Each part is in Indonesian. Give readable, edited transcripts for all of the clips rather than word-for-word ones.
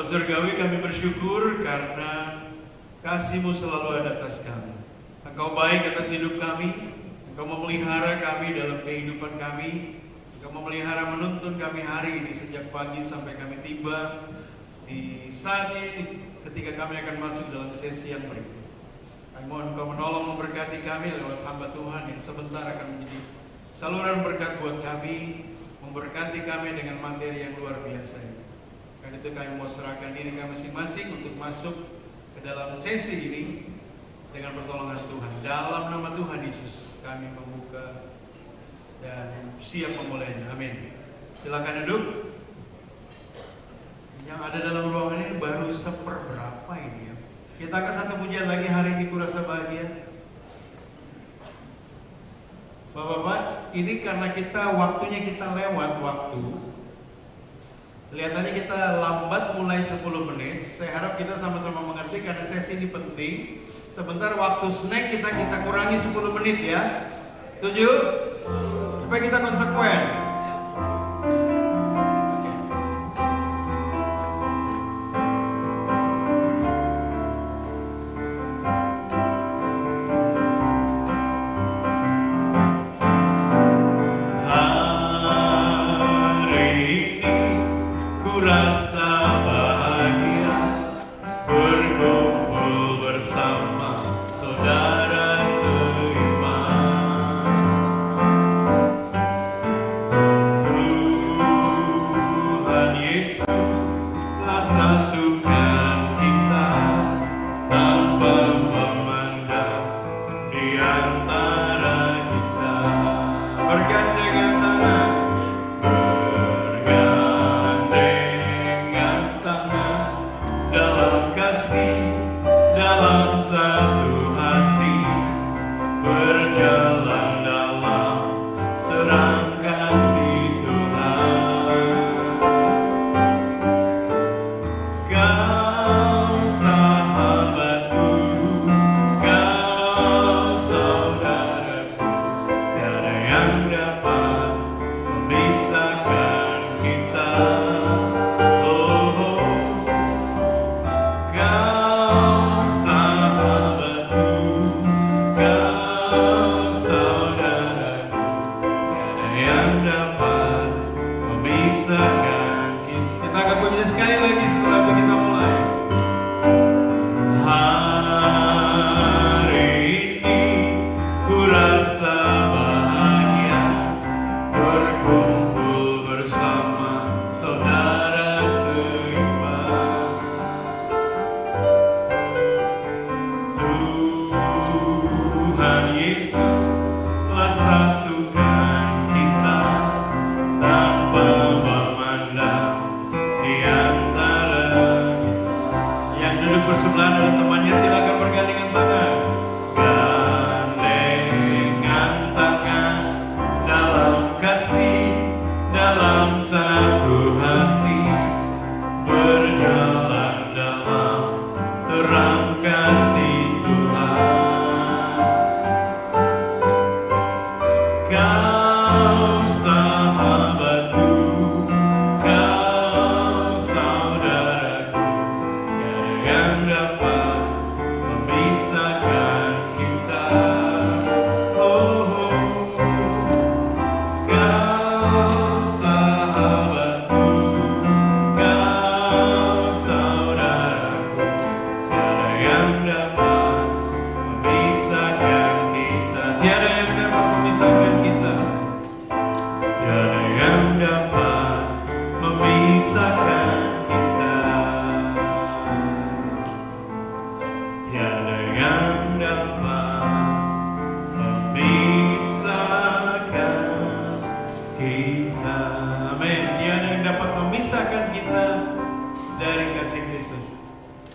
surgawi, kami bersyukur karena kasih-Mu selalu ada atas kami. Engkau baik atas hidup kami, Engkau memelihara kami dalam kehidupan kami, Engkau memelihara menuntun kami hari ini sejak pagi sampai kami tiba di saat ini ketika kami akan masuk dalam sesi yang berikut. Kami mohon Engkau menolong memberkati kami lewat hamba Tuhan yang sebentar akan menjadi saluran berkat buat kami, memberkati kami dengan materi yang luar biasa ini. Karena itu kami mau serahkan diri kami masing-masing untuk masuk ke dalam sesi ini dengan pertolongan Tuhan. Dalam nama Tuhan Yesus kami membuka dan siap memulainya. Amin. Silakan duduk. Yang ada dalam ruangan ini baru seperberapa ini ya. Kita akan satu pujian lagi hari ini, kurasa bahagia. Bapak-bapak, ini karena waktunya kita lewat waktu. Kelihatannya kita lambat mulai 10 menit. Saya harap kita sama-sama mengerti karena sesi ini penting. Sebentar waktu snack kita kurangi 10 menit ya. Setuju? Supaya kita konsekuen.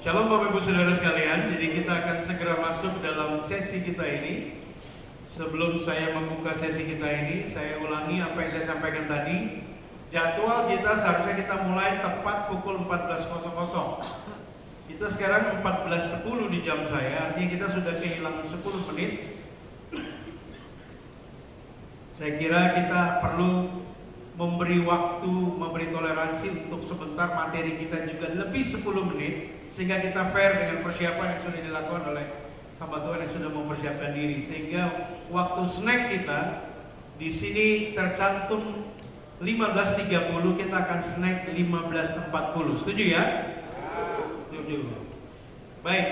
Shalom Bapak Ibu Saudara sekalian, jadi kita akan segera masuk dalam sesi kita ini. Sebelum saya membuka sesi kita ini, saya ulangi apa yang saya sampaikan tadi. Jadwal kita seharusnya kita mulai tepat pukul 14.00. Kita sekarang 14.10 di jam saya, artinya kita sudah kehilangan 10 menit. Saya kira kita perlu memberi waktu, memberi toleransi untuk sebentar materi kita juga lebih 10 menit, sehingga kita fair dengan persiapan yang sudah dilakukan oleh hamba Tuhan yang sudah mempersiapkan diri, sehingga waktu snack kita di sini tercantum 15.30, kita akan snack 15.40. Setuju ya? Setuju. Baik.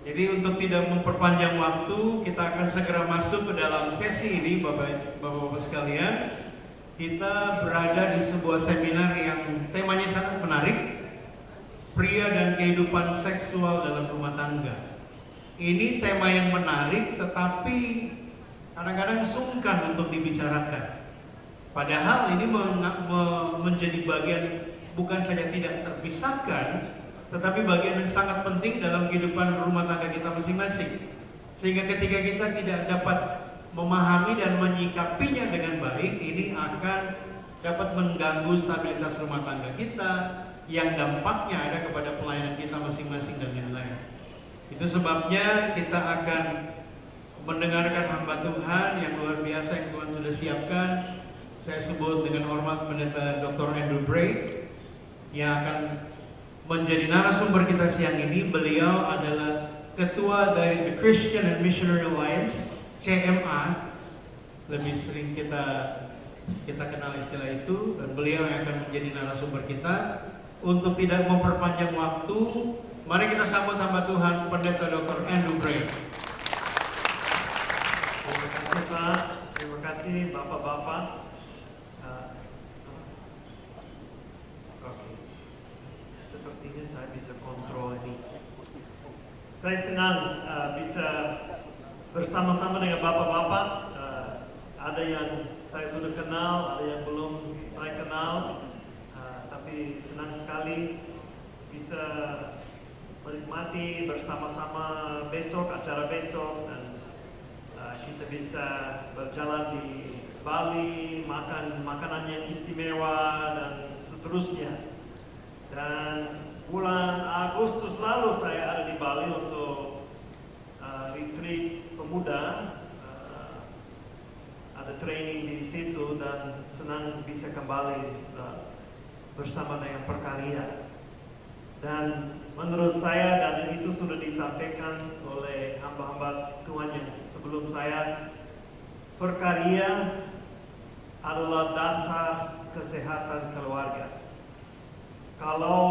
Jadi untuk tidak memperpanjang waktu, kita akan segera masuk ke dalam sesi ini, Bapak-Bapak sekalian. Kita berada di sebuah seminar yang temanya sangat menarik, pria dan kehidupan seksual dalam rumah tangga. Ini tema yang menarik, tetapi kadang-kadang sungkan untuk dibicarakan. Padahal ini menjadi bagian bukan saja tidak terpisahkan, tetapi bagian yang sangat penting dalam kehidupan rumah tangga kita masing-masing. Sehingga ketika kita tidak dapat memahami dan menyikapinya dengan baik, ini akan dapat mengganggu stabilitas rumah tangga kita, yang dampaknya ada kepada pelayanan kita masing-masing dan lain-lain. Itu sebabnya kita akan mendengarkan hamba Tuhan yang luar biasa yang Tuhan sudah siapkan. Saya sebut dengan hormat Pendeta Dr. Andrew Bray yang akan menjadi narasumber kita siang ini. Beliau adalah ketua dari The Christian and Missionary Alliance, CMA. Lebih sering kita kenal istilah itu, dan beliau yang akan menjadi narasumber kita. Untuk tidak memperpanjang waktu, mari kita sambut hamba Tuhan Pendeta Dr. Andrew Bray. Terima kasih Pak, terima kasih Bapak-Bapak. Oke, sepertinya saya bisa kontrol ini. Saya senang bisa bersama-sama dengan Bapak-Bapak. Ada yang saya sudah kenal, ada yang belum saya kenal. Tapi senang sekali bisa menikmati bersama-sama besok, acara besok, dan kita bisa berjalan di Bali, makan makanan yang istimewa dan seterusnya. Dan bulan Agustus lalu saya ada di Bali untuk retreat pemuda, ada training di situ, dan senang bisa kembali bersama dengan Perkarya. Dan menurut saya, dan itu sudah disampaikan oleh hamba-hamba Tuhan yang sebelum saya, Perkarya adalah dasar kesehatan keluarga. Kalau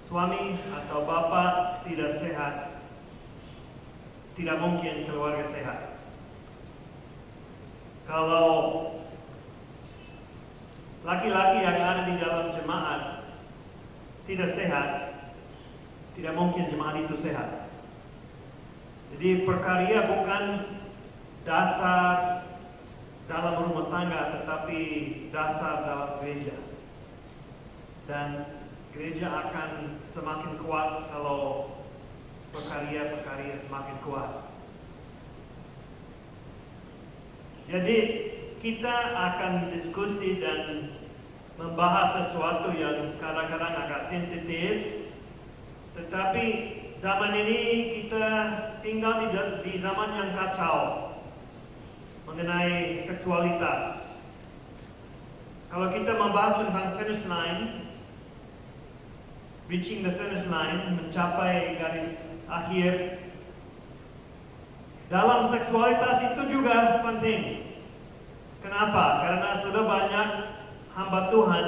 suami atau bapak tidak sehat, tidak mungkin keluarga sehat. Kalau laki-laki yang ada di dalam jemaat tidak sehat, tidak mungkin jemaat itu sehat. Jadi Perkarya bukan dasar dalam rumah tangga, tetapi dasar dalam gereja. Dan gereja akan semakin kuat kalau Perkarya semakin kuat. Jadi kita akan diskusi dan membahas sesuatu yang kadang-kadang agak sensitif, tetapi zaman ini kita tinggal di zaman yang kacau mengenai seksualitas. Kalau kita membahas tentang finish line, reaching the finish line, mencapai garis akhir, dalam seksualitas itu juga penting. Kenapa? Karena sudah banyak hamba Tuhan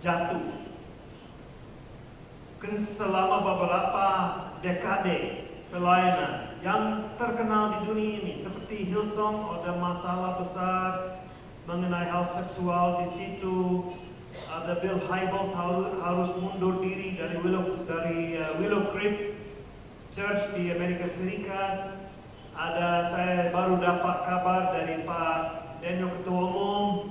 jatuh. Selama beberapa dekade pelayanan yang terkenal di dunia ini, seperti Hillsong, ada masalah besar mengenai hal seksual di situ. Ada Bill Hybels harus mundur diri dari Willow Creek Church di Amerika Serikat. Saya baru dapat kabar dari Pak Daniel Ketua Umum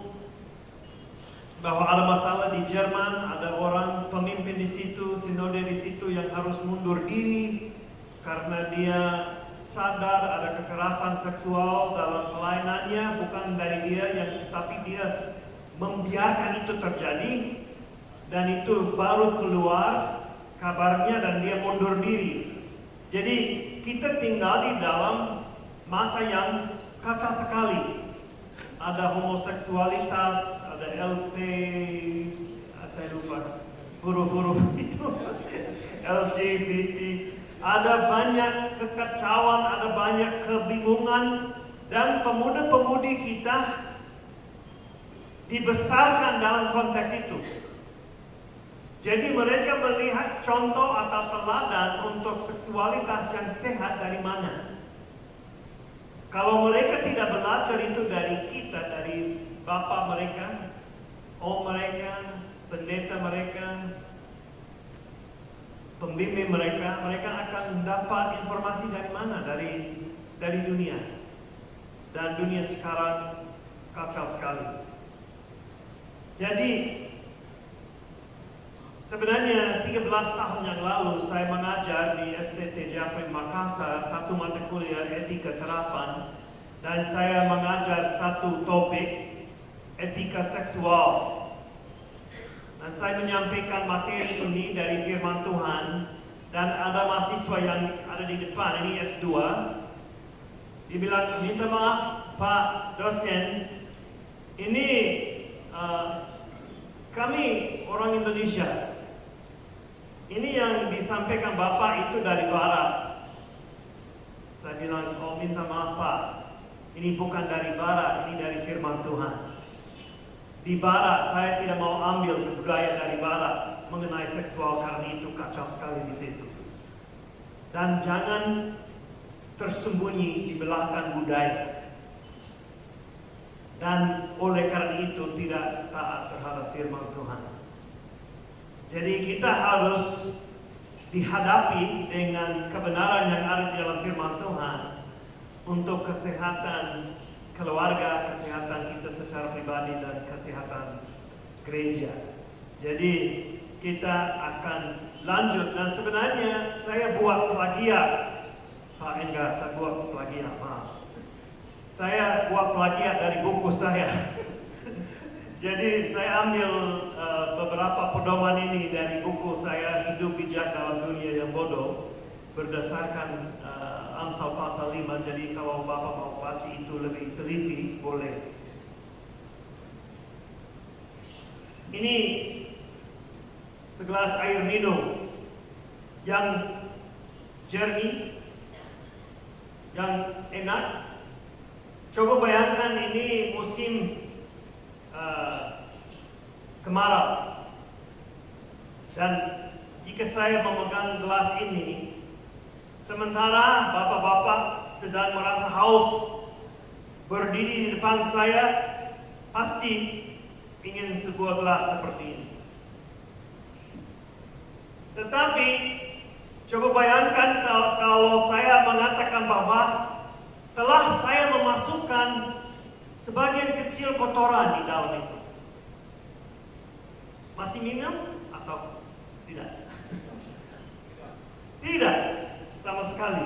bahwa ada masalah di Jerman, ada orang pemimpin di situ, sinode di situ yang harus mundur diri karena dia sadar ada kekerasan seksual dalam pelayanannya, bukan dari dia, tapi dia membiarkan itu terjadi, dan itu baru keluar kabarnya dan dia mundur diri. Jadi kita tinggal di dalam masa yang kacau sekali. ada homoseksualitas, ada saya lupa huruf-huruf itu, LGBT, ada banyak kekacauan, ada banyak kebingungan, dan pemuda-pemudi kita dibesarkan dalam konteks itu. Jadi mereka melihat contoh atau teladan untuk seksualitas yang sehat dari mana. Kalau mereka tidak belajar itu dari kita, dari bapak mereka, om mereka, pendeta mereka, pembimbing mereka, mereka akan dapat informasi dari mana? Dari dunia. Dan dunia sekarang kacau sekali. Jadi sebenarnya 13 tahun yang lalu saya mengajar di STT Jafri Makassar satu mata kuliah etika terapan, dan saya mengajar satu topik etika seksual. Dan saya menyampaikan materi ini dari firman Tuhan, dan ada mahasiswa yang ada di depan, ini S2. Dia bilang, minta maaf Pak dosen, ini kami orang Indonesia, ini yang disampaikan Bapak itu dari Barat. Saya bilang, oh minta maaf Pak, ini bukan dari Barat, ini dari firman Tuhan. Di Barat, saya tidak mau ambil budaya dari Barat mengenai seksual, karena itu kacau sekali di situ. Dan jangan tersembunyi di belakang budaya. Dan oleh karena itu tidak taat terhadap firman Tuhan. Jadi kita harus dihadapi dengan kebenaran yang ada di dalam firman Tuhan untuk kesehatan keluarga, kesehatan kita secara pribadi, dan kesehatan gereja. Jadi kita akan lanjut, dan sebenarnya saya buat plagiat, Pak Enggar, saya buat plagiat, maaf. Saya buat plagiat dari buku saya. Jadi saya ambil beberapa pedoman ini dari buku saya, Hidup Bijak dalam Dunia yang Bodoh, berdasarkan Amsal pasal 5. Jadi kalau Bapak mau baca itu lebih teliti, boleh. Ini segelas air minum yang jernih, yang enak. Coba bayangkan ini musim kemarau, dan jika saya memegang gelas ini, sementara bapak-bapak sedang merasa haus, berdiri di depan saya, pasti ingin sebuah gelas seperti ini. Tetapi coba bayangkan kalau saya mengatakan bahwa telah saya memasukkan sebagian kecil kotoran di dalam itu. Masih minum atau tidak? Tidak, sama sekali.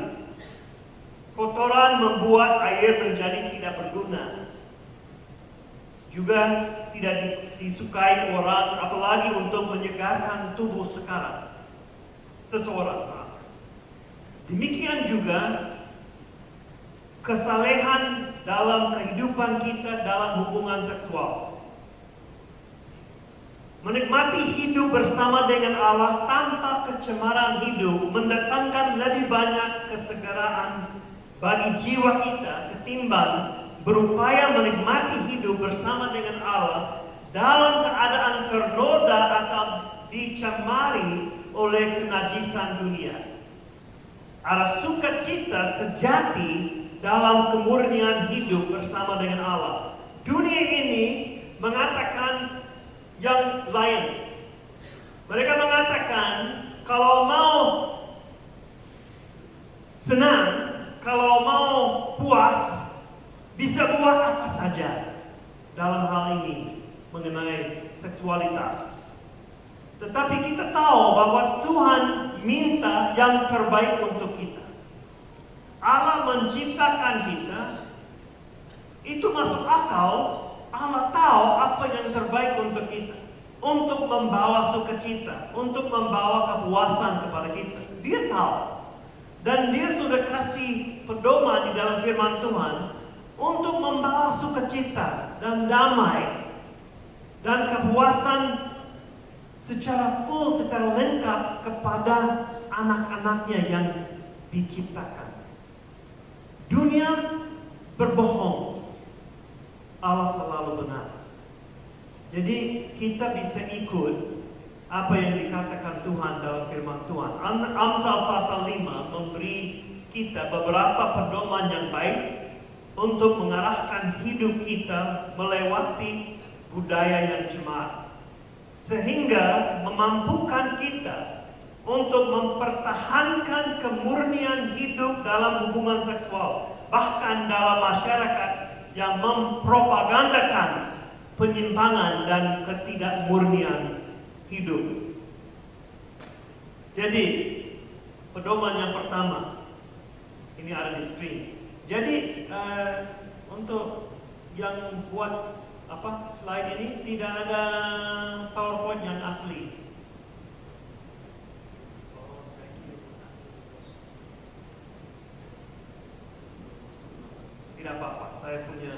Kotoran membuat air menjadi tidak berguna. Juga tidak disukai orang, apalagi untuk menyegarkan tubuh seseorang. Demikian juga kesalehan dalam kehidupan kita dalam hubungan seksual. Menikmati hidup bersama dengan Allah tanpa kecemaran hidup mendatangkan lebih banyak kesegeraan bagi jiwa kita ketimbang berupaya menikmati hidup bersama dengan Allah dalam keadaan ternoda atau dicemari oleh kenajisan dunia. Arah sukacita sejati dalam kemurnian hidup bersama dengan Allah. Dunia ini mengatakan yang lain. Mereka mengatakan kalau mau senang, kalau mau puas, bisa buat apa saja dalam hal ini mengenai seksualitas. Tetapi kita tahu bahwa Tuhan minta yang terbaik untuk kita. Allah menciptakan kita, itu masuk akal. Allah tahu apa yang terbaik untuk kita, untuk membawa sukacita, untuk membawa kepuasan kepada kita. Dia tahu, dan Dia sudah kasih pedoman di dalam firman Tuhan untuk membawa sukacita dan damai dan kepuasan secara full, secara lengkap kepada anak-anaknya yang diciptakan. Dunia berbohong, Allah selalu benar. Jadi kita bisa ikut apa yang dikatakan Tuhan dalam firman Tuhan. Amsal pasal 5 memberi kita beberapa pedoman yang baik untuk mengarahkan hidup kita melewati budaya yang cemar, sehingga memampukan kita untuk mempertahankan kemurnian hidup dalam hubungan seksual, bahkan dalam masyarakat yang mempropagandakan penyimpangan dan ketidakmurnian hidup. Jadi, pedoman yang pertama, ini ada di screen. Jadi, untuk yang buat slide ini tidak ada PowerPoint yang asli. Tidak apa-apa, saya punya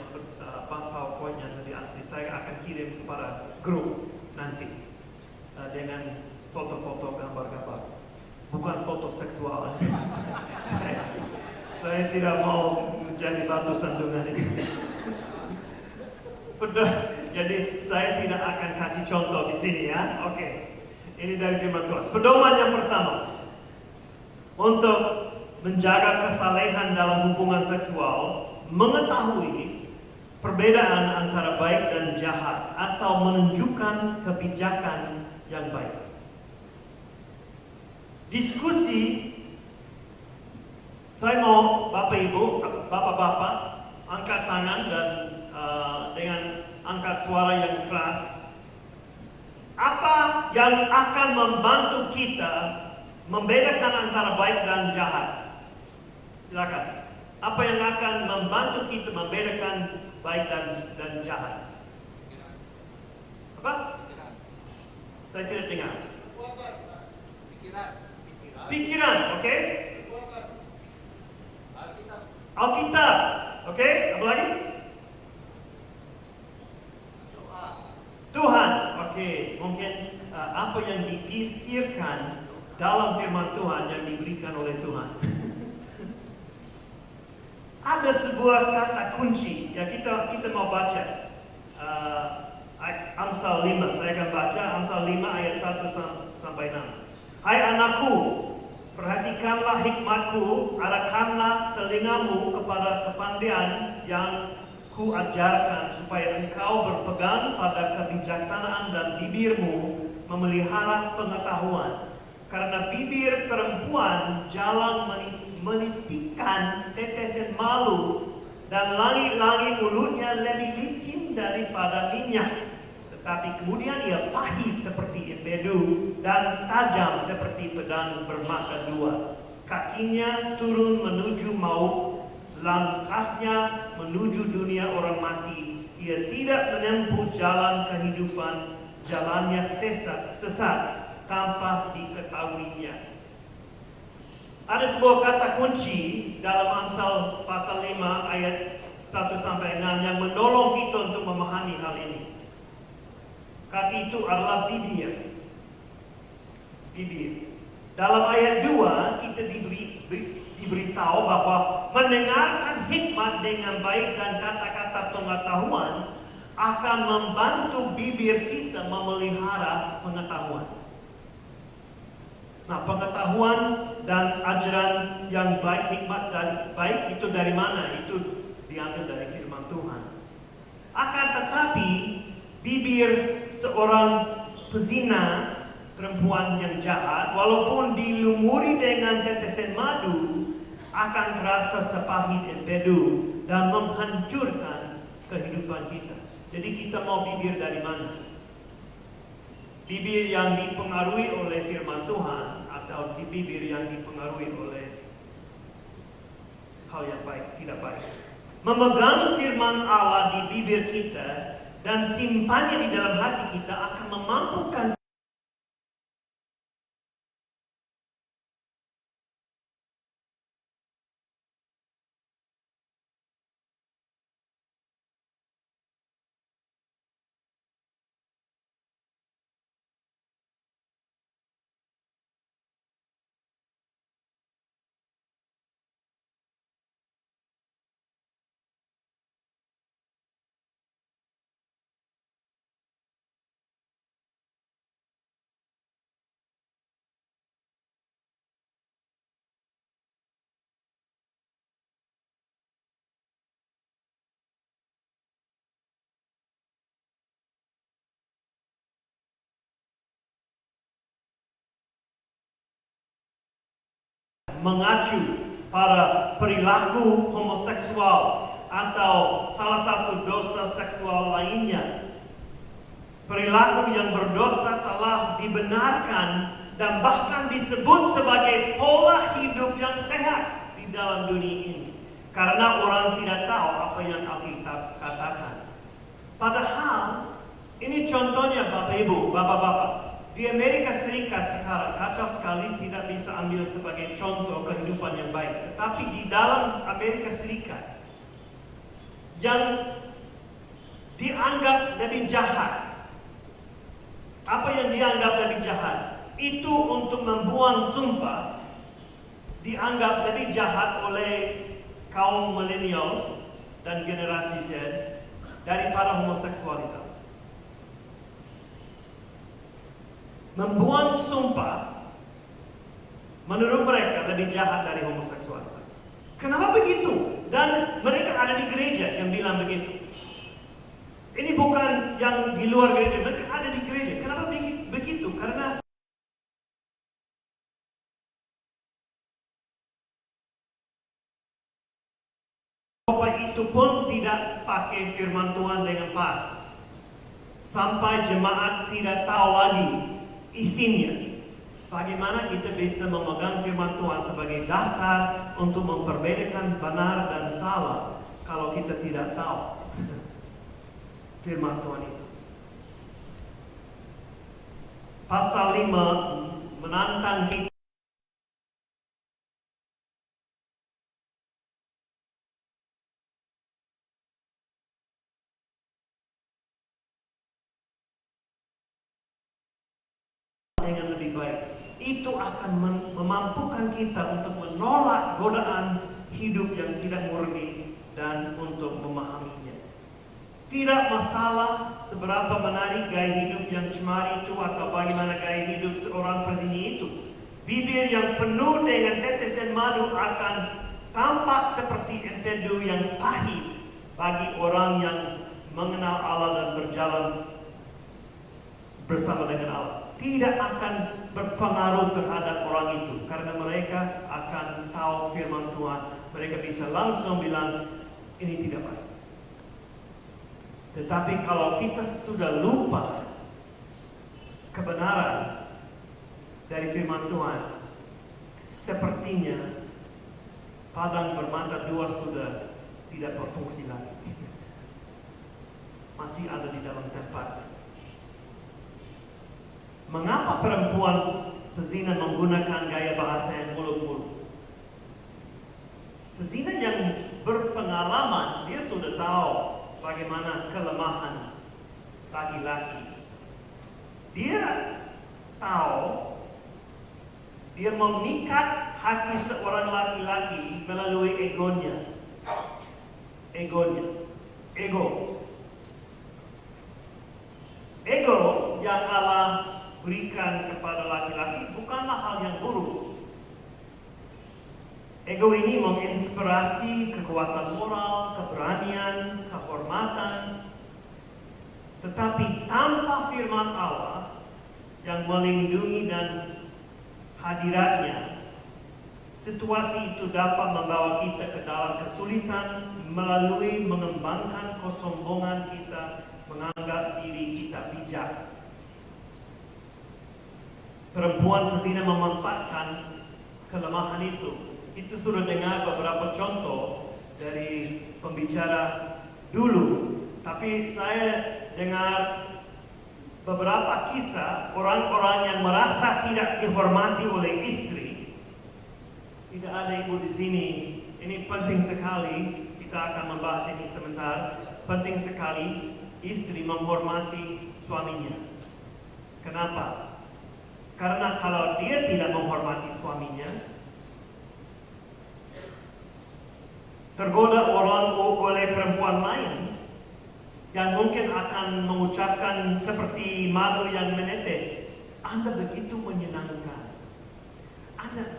PowerPoint yang lebih asli. Saya akan kirim kepada grup nanti dengan foto-foto, gambar-gambar, bukan foto seksual. Saya tidak mau menjadi batu sandungan ini. Jadi saya tidak akan kasih contoh di sini ya. Oke. Ini dari firman Tuhan. Pedoman yang pertama, untuk menjaga kesalehan dalam hubungan seksual, mengetahui perbedaan antara baik dan jahat atau menunjukkan kebijakan yang baik. Diskusi, saya mau Bapak Ibu, Bapak-bapak angkat tangan dan dengan angkat suara yang keras. Apa yang akan membantu kita membedakan antara baik dan jahat? Silakan. Apa yang akan membantu kita membedakan baik dan jahat? Apa? Saya tidak dengar. Pikiran, oke? Alkitab, oke? Apa lagi? Tuhan, oke. Mungkin apa yang dipikirkan dalam firman Tuhan yang diberikan oleh Tuhan. Ada sebuah kata kunci yang kita mau baca. Amsal 5, saya akan baca Amsal 5 ayat 1 sampai 6. Hai anakku, perhatikanlah hikmatku, arahkanlah telingamu kepada kepandaian yang ku ajarkan, supaya engkau berpegang pada kebijaksanaan dan bibirmu memelihara pengetahuan. Karena bibir perempuan jalan menitikkan tetesan malu, dan langit-langit mulutnya lebih licin daripada minyak. Tetapi kemudian ia pahit seperti empedu dan tajam seperti pedang bermata dua. Kakinya turun menuju maut, langkahnya menuju dunia orang mati. Ia tidak menempuh jalan kehidupan, jalannya sesat tanpa diketahuinya. Ada sebuah kata kunci dalam Amsal pasal 5 ayat 1 sampai 6 yang menolong kita untuk memahami hal ini. Kata itu adalah bibir. Bibir. Dalam ayat 2 kita diberitahu bahwa mendengarkan hikmat dengan baik dan kata-kata pengetahuan akan membantu bibir kita memelihara pengetahuan. Nah, pengetahuan dan ajaran yang baik, hikmat dan baik itu dari mana? Itu diambil dari firman Tuhan. Akan tetapi bibir seorang pezina, perempuan yang jahat, walaupun dilumuri dengan tetesan madu, akan terasa sepahit empedu dan menghancurkan kehidupan kita. Jadi kita mau bibir dari mana? Bibir yang dipengaruhi oleh firman Tuhan atau bibir yang dipengaruhi oleh hal yang baik, tidak baik. Memegang firman Allah di bibir kita dan simpannya di dalam hati kita akan memampukan mengacu pada perilaku homoseksual atau salah satu dosa seksual lainnya. Perilaku yang berdosa telah dibenarkan dan bahkan disebut sebagai pola hidup yang sehat di dalam dunia ini. Karena orang tidak tahu apa yang Alkitab katakan. Padahal, ini contohnya Bapak Ibu, Bapak-Bapak. Di Amerika Serikat sekarang, kacau sekali tidak bisa ambil sebagai contoh kehidupan yang baik. Tetapi di dalam Amerika Serikat, yang dianggap lebih jahat, apa yang dianggap lebih jahat, itu untuk membuang sumpah, dianggap lebih jahat oleh kaum milenial dan generasi Z daripada homoseksualitas. Membuang sumpah menurut mereka lebih jahat dari homoseksualitas. Kenapa begitu? Dan mereka ada di gereja yang bilang begitu. Ini bukan yang di luar gereja, mereka ada di gereja. Kenapa begitu? Karena itu pun tidak pakai firman Tuhan dengan pas. Sampai jemaat tidak tahu lagi isinya. Bagaimana kita bisa memegang firman Tuhan sebagai dasar untuk memperbedakan benar dan salah kalau kita tidak tahu firman Tuhan itu. Pasal 5 menantang kita dengan lebih baik. Itu akan memampukan kita untuk menolak godaan hidup yang tidak murni dan untuk memahaminya. Tidak masalah seberapa menarik gaya hidup yang cemari itu atau bagaimana gaya hidup seorang pezini itu. Bibir yang penuh dengan tetesan madu akan tampak seperti empedu yang pahit bagi orang yang mengenal Allah dan berjalan bersama dengan Allah. Tidak akan berpengaruh terhadap orang itu karena mereka akan tahu firman Tuhan. Mereka bisa langsung bilang ini tidak baik. Tetapi kalau kita sudah lupa kebenaran dari firman Tuhan, sepertinya padang bermata dua sudah tidak berfungsi lagi. Masih ada di dalam tempat. Mengapa perempuan pezina menggunakan gaya bahasa yang muluk-muluk? Pezina yang berpengalaman, dia sudah tahu bagaimana kelemahan laki-laki. Dia tahu dia memikat hati seorang laki-laki melalui egonya. Ego yang Allah berikan kepada laki-laki bukanlah hal yang buruk. Ego ini menginspirasi kekuatan moral, keberanian, kehormatan. Tetapi tanpa firman Allah yang melindungi dan hadiratnya, situasi itu dapat membawa kita ke dalam kesulitan melalui mengembangkan kesombongan kita, menganggap diri kita bijak. Perempuan pezina memanfaatkan kelemahan itu. Itu sudah dengar beberapa contoh dari pembicara dulu. Tapi saya dengar beberapa kisah orang-orang yang merasa tidak dihormati oleh istri. Tidak ada ibu di sini. Ini penting sekali. Kita akan membahas ini sebentar. Penting sekali istri menghormati suaminya. Kenapa? Karena kalau dia tidak menghormati suaminya, tergoda orang oleh perempuan lain yang mungkin akan mengucapkan seperti madu yang menetes, Anda begitu menyenangkan,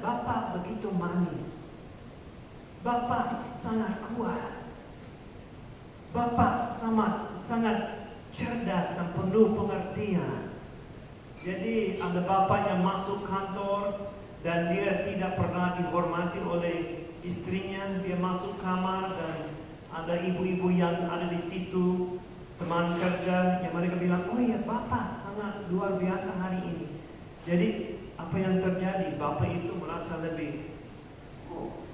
Bapak begitu manis, Bapak sangat kuat, Bapak sangat cerdas dan penuh pengertian. Jadi ada bapak yang masuk kantor dan dia tidak pernah dihormati oleh istrinya. Dia masuk kamar dan ada ibu-ibu yang ada di situ, teman kerja yang mereka bilang, oh iya Bapak sangat luar biasa hari ini. Jadi apa yang terjadi? Bapak itu merasa lebih, oh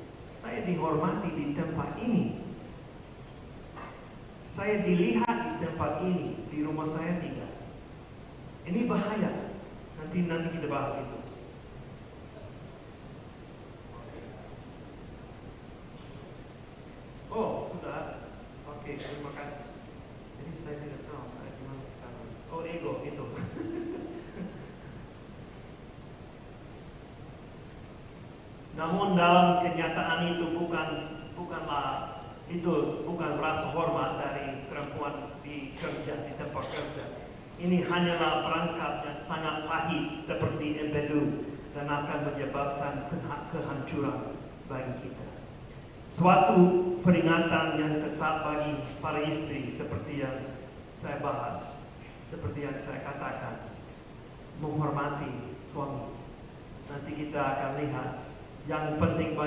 saya dihormati di tempat ini, saya dilihat di tempat ini, di rumah saya tidak. Ini bahaya. Nanti kita bahas itu. Oh sudah, oke, terima kasih. Jadi saya tidak tahu saya gimana sekarang. Oh ego itu. Namun dalam kenyataan itu bukanlah itu bukan rasa hormat dari perempuan di tempat kerja. Ini hanyalah perangkap yang sangat pahit seperti empedu dan akan menyebabkan kehancuran bagi kita. Suatu peringatan yang tetap bagi para istri seperti yang saya bahas, seperti yang saya katakan, menghormati suami. Nanti kita akan lihat yang penting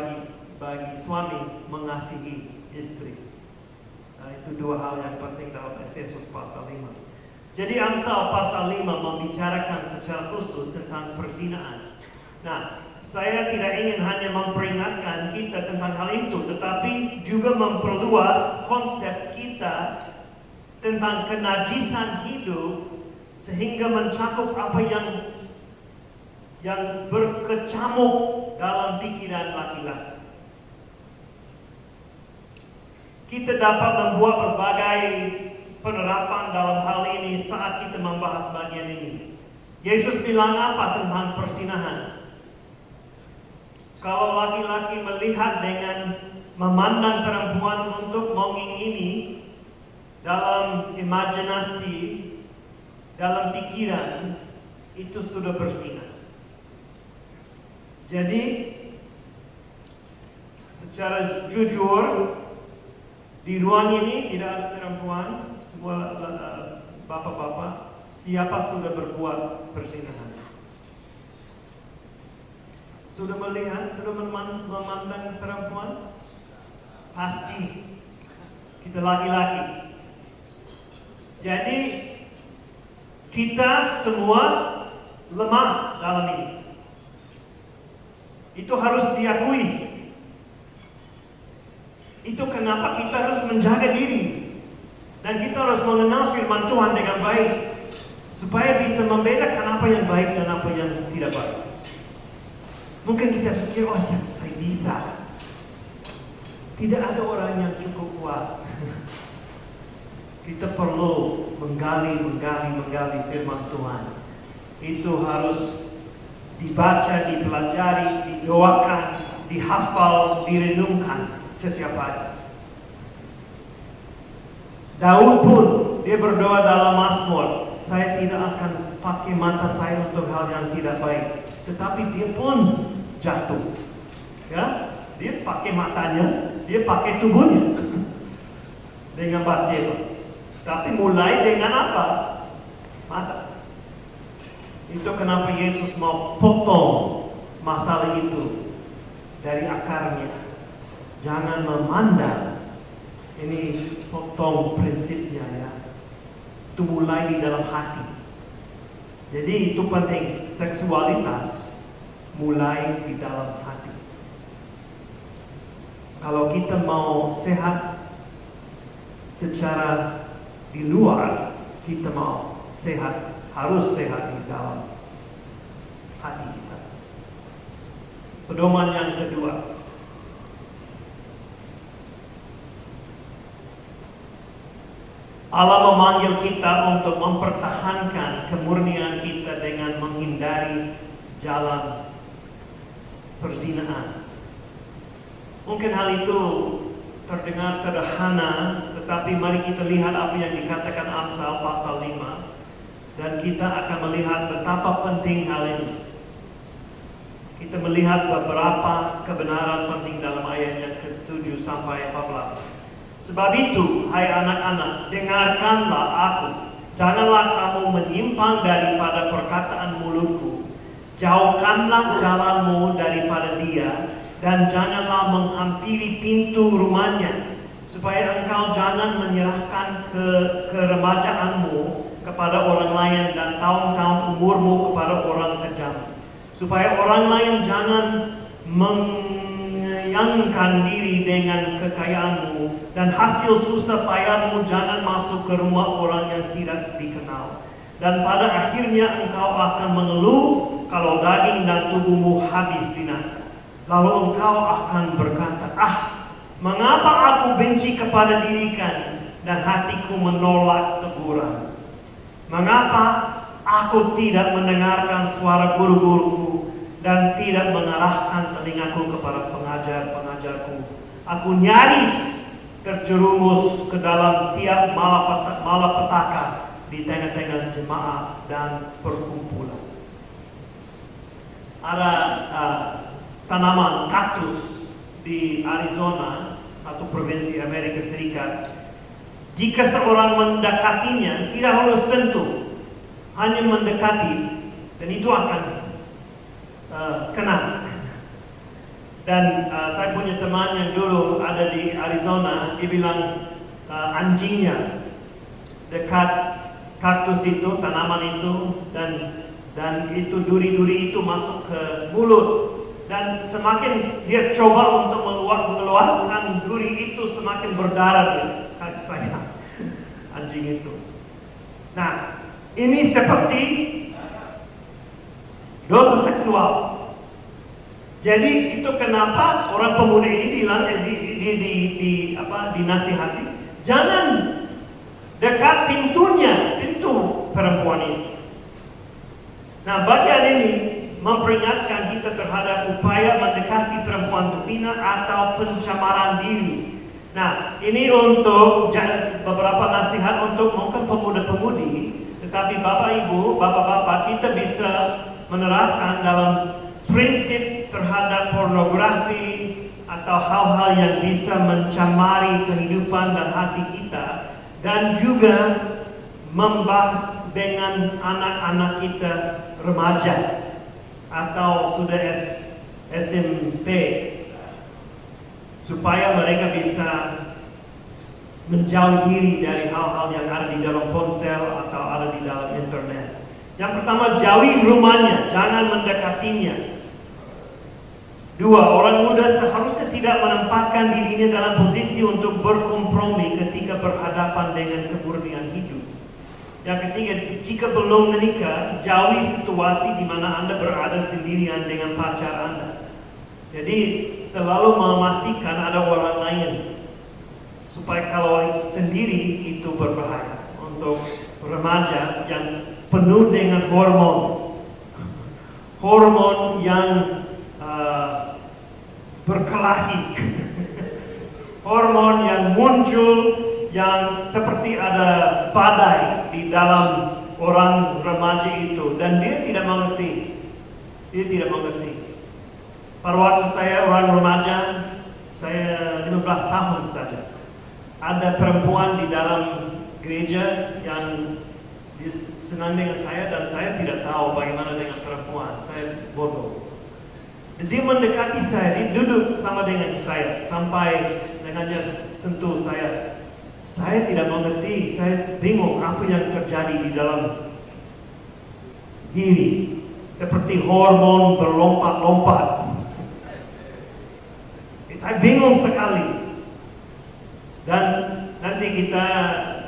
bagi suami mengasihi istri. Nah, itu dua hal yang penting dalam Efesus pasal 5. Jadi Amsal pasal 5 membicarakan secara khusus tentang perzinaan. Nah, saya tidak ingin hanya memperingatkan kita tentang hal itu, tetapi juga memperluas konsep kita tentang kenajisan hidup sehingga mencakup apa yang berkecamuk dalam pikiran laki-laki. Kita dapat membuat berbagai penerapan dalam hal ini saat kita membahas bagian ini. Yesus bilang apa tentang persinahan? Kalau laki-laki melihat dengan memandang perempuan untuk mengingini dalam imajinasi, dalam pikiran, itu sudah berzina. Jadi secara jujur di ruang ini tidak ada perempuan, semua bapak-bapak. Siapa sudah berbuat perzinahan? Sudah melihat, sudah memandang perempuan? Pasti kita laki-laki. Jadi kita semua lemah dalam ini. Itu harus diakui. Itu kenapa kita harus menjaga diri. Dan kita harus mengenal firman Tuhan dengan baik. Supaya bisa membedakan apa yang baik dan apa yang tidak baik. Mungkin kita pikir, oh ya saya bisa. Tidak ada orang yang cukup kuat. Kita perlu menggali firman Tuhan. Itu harus dibaca, dipelajari, didoakan, dihafal, direnungkan setiap hari. Daud pun dia berdoa dalam Mazmur, saya tidak akan pakai mata saya untuk hal yang tidak baik. Tetapi dia pun jatuh. Ya, dia pakai matanya, dia pakai tubuhnya dengan Batseba. Tapi mulai dengan apa? Mata. Itu kenapa Yesus mau potong masalah itu dari akarnya. Jangan memandang. Ini potong prinsipnya ya. Itu mulai di dalam hati. Jadi itu penting. Seksualitas mulai di dalam hati. Kalau kita mau sehat secara di luar, kita mau sehat, harus sehat di dalam hati kita. Pedoman yang kedua, Allah memanggil kita untuk mempertahankan kemurnian kita dengan menghindari jalan perzinaan. Mungkin hal itu terdengar sederhana, tetapi mari kita lihat apa yang dikatakan Amsal pasal 5. Dan kita akan melihat betapa penting hal ini. Kita melihat beberapa kebenaran penting dalam ayat yang ke-7 sampai 14. Sebab itu, hai anak-anak, dengarkanlah aku. Janganlah kamu menyimpang daripada perkataan mulutku. Jauhkanlah jalanmu daripada dia, dan janganlah menghampiri pintu rumahnya, supaya engkau jangan menyerahkan keremajaanmu kepada orang lain dan tahun-tahun umurmu kepada orang kejam, supaya orang lain jangan menyayangkan diri dengan kekayaanmu, dan hasil susah payahmu jangan masuk ke rumah orang yang tidak dikenal. Dan pada akhirnya engkau akan mengeluh kalau daging dan tubuhmu habis binasa. Lalu engkau akan berkata, mengapa aku benci kepada diri kami dan hatiku menolak teguran? Mengapa aku tidak mendengarkan suara guru-guruku dan tidak mengarahkan telingaku kepada pengajar-pengajarku? Aku nyaris terjerumus ke dalam tiap malapetaka di tengah-tengah jemaah dan perkumpulan. Ada tanaman kaktus di Arizona, satu provinsi Amerika Serikat. Jika seorang mendekatinya, tidak harus sentuh, hanya mendekati, dan itu akan kena. Dan saya punya teman yang dulu ada di Arizona, dia bilang anjingnya dekat kaktus itu, tanaman itu, dan itu duri-duri itu masuk ke mulut. Dan semakin dia coba untuk mengeluarkan duri itu, semakin berdarah saya anjing itu. Nah, ini seperti dosa seksual. Jadi itu kenapa orang pemuda ini bilang dinasihati, jangan dekat pintu perempuan ini. Nah, bagian ini memperingatkan kita terhadap upaya mendekati perempuan berzina atau pencemaran diri. Nah, ini untuk beberapa nasihat untuk mungkin pemuda-pemudi, tetapi Bapak Ibu, Bapak-Bapak, kita bisa menerapkan dalam prinsip terhadap pornografi atau hal-hal yang bisa mencemari kehidupan dan hati kita, dan juga membahas dengan anak-anak kita remaja atau sudah SMP, supaya mereka bisa menjauh diri dari hal-hal yang ada di dalam ponsel atau ada di dalam internet. Yang pertama, jauhi rumahnya, jangan mendekatinya. Dua, orang muda seharusnya tidak menempatkan dirinya dalam posisi untuk berkompromi ketika berhadapan dengan kemurnian hidup. Yang ketiga, jika belum menikah, jauhi situasi di mana Anda berada sendirian dengan pacar Anda. Jadi selalu memastikan ada orang lain, supaya kalau sendiri itu berbahaya. Untuk remaja yang penuh dengan hormon yang berkelahi, hormon yang muncul yang seperti ada badai di dalam orang remaja itu, dan dia tidak mengerti. Pada waktu saya orang remaja, saya 15 tahun saja, ada perempuan di dalam gereja yang senang dengan saya, dan saya tidak tahu bagaimana dengan perempuan, saya bodoh. Dan dia mendekati saya, dia duduk sama dengan saya, sampai dengannya sentuh saya. Saya tidak mengerti, saya bingung apa yang terjadi di dalam diri. Seperti hormon berlompat-lompat. Saya bingung sekali. Dan nanti kita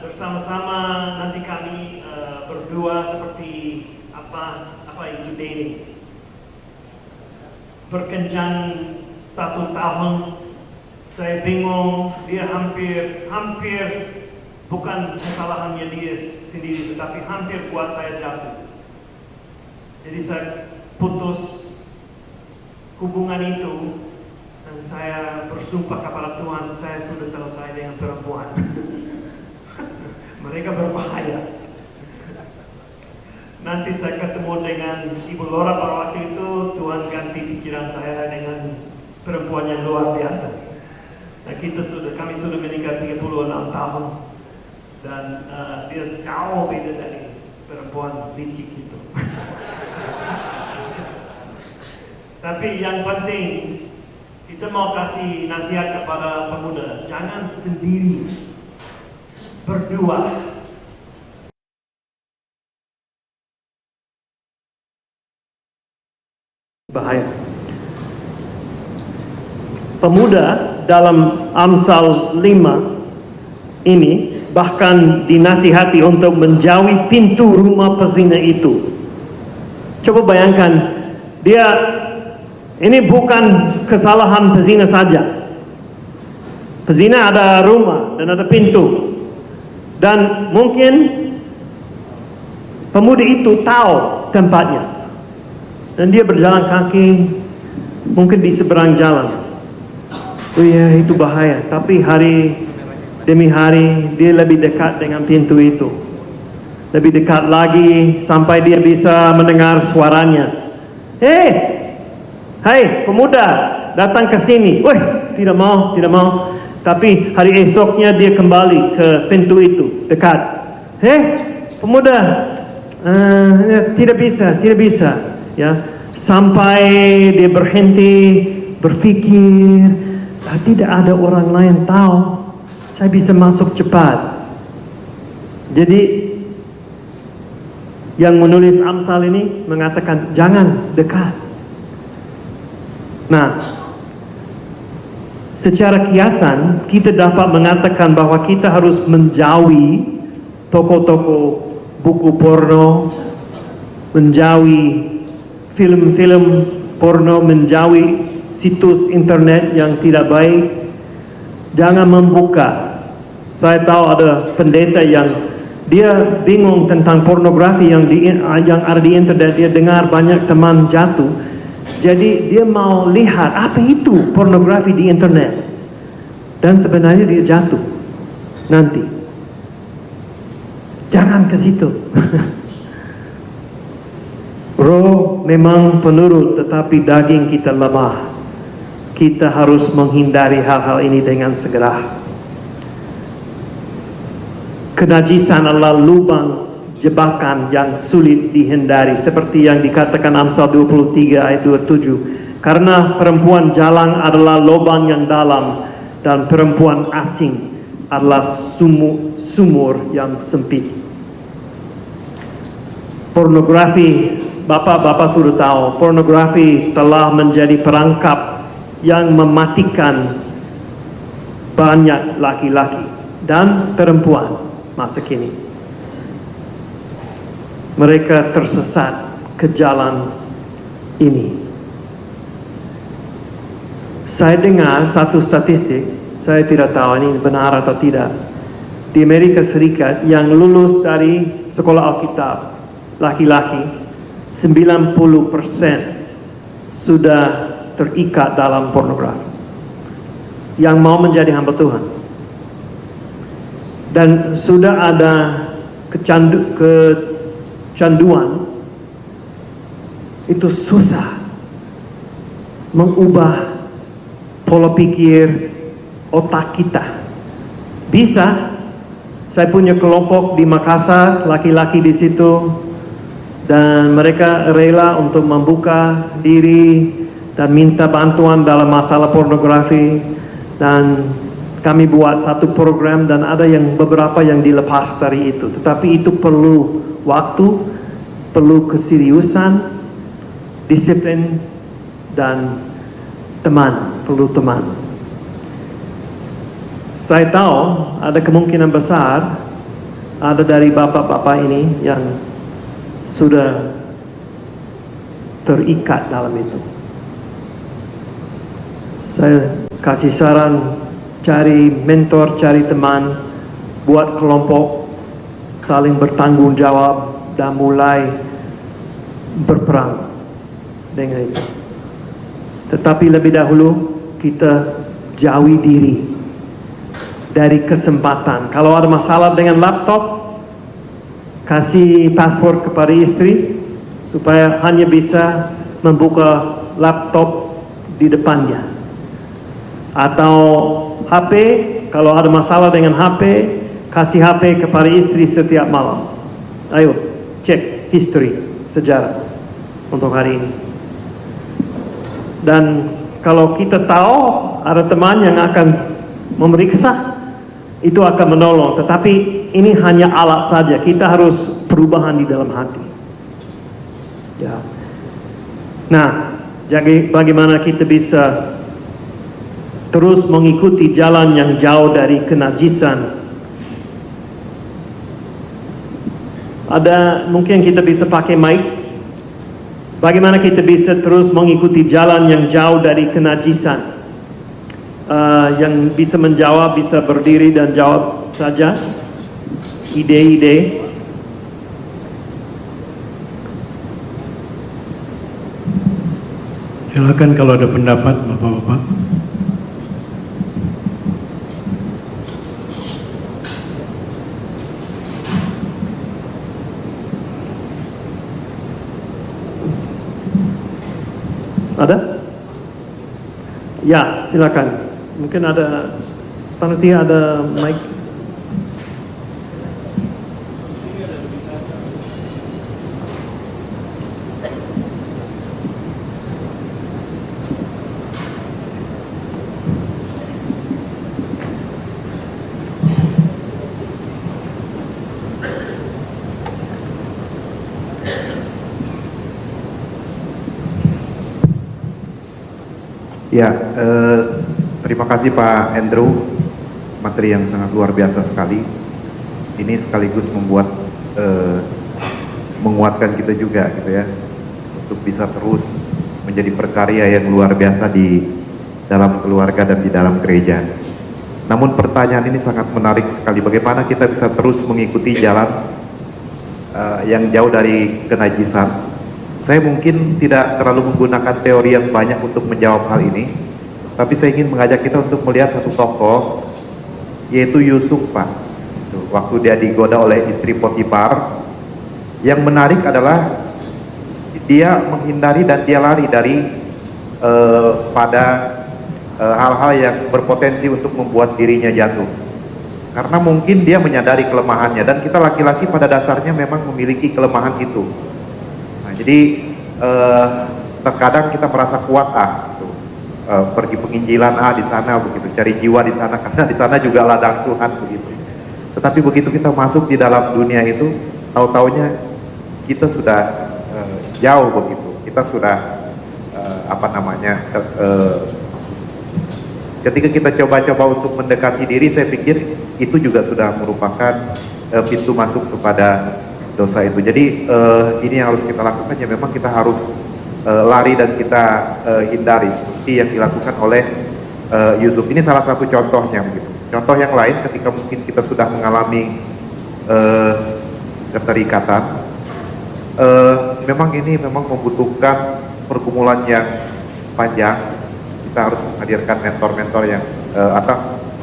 bersama-sama, nanti kami berdua seperti apa itu dating. Berkencan 1 tahun, saya bingung, dia hampir bukan kesalahannya dia sendiri, tetapi hampir buat saya jatuh. Jadi saya putus hubungan itu, dan saya bersumpah kepada Tuhan, saya sudah selesai dengan perempuan. Mereka berbahaya. Nanti saya ketemu dengan Ibu Laura pada waktu itu, Tuhan ganti pikiran saya dengan perempuan yang luar biasa. Nah, kami sudah menikah 36 tahun, dan dia jauh beda dari perempuan licik itu. Tapi yang penting kita mau kasih nasihat kepada pemuda, jangan sendiri, berdua. Bahaya. Pemuda dalam Amsal 5 ini bahkan dinasihati untuk menjauhi pintu rumah pezina itu. Coba bayangkan, ini bukan kesalahan pezina saja. Pezina ada rumah dan ada pintu. Dan mungkin pemuda itu tahu tempatnya. Dan dia berjalan kaki, mungkin di seberang jalan. Oh iya, itu bahaya. Tapi hari demi hari dia lebih dekat dengan pintu itu. Lebih dekat lagi sampai dia bisa mendengar suaranya. Hai pemuda, datang ke sini. Wih, tidak mau. Tapi hari esoknya dia kembali ke pintu itu, dekat. Pemuda, tidak bisa. Ya, sampai dia berhenti, berpikir, tidak ada orang lain tahu, saya bisa masuk cepat. Jadi yang menulis Amsal ini mengatakan jangan dekat. Nah, secara kiasan kita dapat mengatakan bahwa kita harus menjauhi toko-toko buku porno, menjauhi film-film porno, menjauhi situs internet yang tidak baik. Jangan membuka. Saya tahu ada pendeta yang dia bingung tentang pornografi yang ada di internet. Dia dengar banyak teman jatuh, jadi dia mau lihat apa itu pornografi di internet, dan sebenarnya dia jatuh nanti. Jangan ke situ. Roh memang penurut, tetapi daging kita lemah. Kita harus menghindari hal-hal ini dengan segera. Kenajisan adalah lubang jebakan yang sulit dihindari, seperti yang dikatakan Amsal 23 ayat 27. Karena perempuan jalang adalah lubang yang dalam, dan perempuan asing adalah sumur yang sempit. Pornografi, Bapak-bapak sudah tahu, pornografi telah menjadi perangkap yang mematikan banyak laki-laki dan perempuan masa kini. Mereka tersesat ke jalan ini. Saya dengar satu statistik, saya tidak tahu ini benar atau tidak. Di Amerika Serikat yang lulus dari sekolah Alkitab, laki-laki 90% sudah terikat dalam pornografi, yang mau menjadi hamba Tuhan. Dan sudah ada kecanduan, itu susah mengubah pola pikir otak kita. Bisa, saya punya kelompok di Makassar, laki-laki di situ, dan mereka rela untuk membuka diri dan minta bantuan dalam masalah pornografi. Dan kami buat satu program, dan ada yang beberapa yang dilepas dari itu. Tetapi itu perlu waktu, perlu keseriusan, disiplin, dan perlu teman. Saya tahu ada kemungkinan besar ada dari bapak-bapak ini yang sudah terikat dalam itu. Saya kasih saran, cari mentor, cari teman, buat kelompok, saling bertanggung jawab, dan mulai berperang dengan itu. Tetapi lebih dahulu kita jauhi diri dari kesempatan. Kalau ada masalah dengan laptop, kasih password kepada istri supaya hanya bisa membuka laptop di depannya. Atau HP, kalau ada masalah dengan HP, kasih HP kepada istri setiap malam. Ayo, cek history, sejarah untuk hari ini. Dan kalau kita tahu ada teman yang akan memeriksa, itu akan menolong. Tetapi ini hanya alat saja. Kita harus perubahan di dalam hati. Ya. Nah, jadi bagaimana kita bisa terus mengikuti jalan yang jauh dari kenajisan? Ada mungkin kita bisa pakai mic. Bagaimana kita bisa terus mengikuti jalan yang jauh dari kenajisan? Yang bisa menjawab bisa berdiri dan jawab saja. Ide-ide. Silakan kalau ada pendapat Bapak-bapak. Ada? Ya, silakan. Mungkin ada panitia, ada mic. Ya, terima kasih Pak Andrew, materi yang sangat luar biasa sekali. Ini sekaligus membuat menguatkan kita juga gitu ya, untuk bisa terus menjadi berkarya yang luar biasa di dalam keluarga dan di dalam gereja. Namun pertanyaan ini sangat menarik sekali, bagaimana kita bisa terus mengikuti jalan yang jauh dari kenajisan. Saya mungkin tidak terlalu menggunakan teori yang banyak untuk menjawab hal ini, tapi saya ingin mengajak kita untuk melihat satu tokoh, yaitu Yusuf, Pak. Waktu dia digoda oleh istri Potifar, yang menarik adalah dia menghindari dan dia lari dari pada hal-hal yang berpotensi untuk membuat dirinya jatuh. Karena mungkin dia menyadari kelemahannya, dan kita laki-laki pada dasarnya memang memiliki kelemahan itu. Jadi terkadang kita merasa kuat gitu. Pergi penginjilan di sana begitu, cari jiwa di sana karena di sana juga ladang Tuhan begitu. Tetapi begitu kita masuk di dalam dunia itu, tahu-taunya kita sudah jauh begitu. Kita sudah ketika kita coba-coba untuk mendekati diri, saya pikir itu juga sudah merupakan pintu masuk kepada dosa itu. Jadi ini yang harus kita lakukan, ya memang kita harus lari dan kita hindari seperti yang dilakukan oleh Yusuf. Ini salah satu contohnya begitu. Contoh yang lain, ketika mungkin kita sudah mengalami keterikatan, memang ini memang membutuhkan pergumulan yang panjang. Kita harus menghadirkan mentor-mentor yang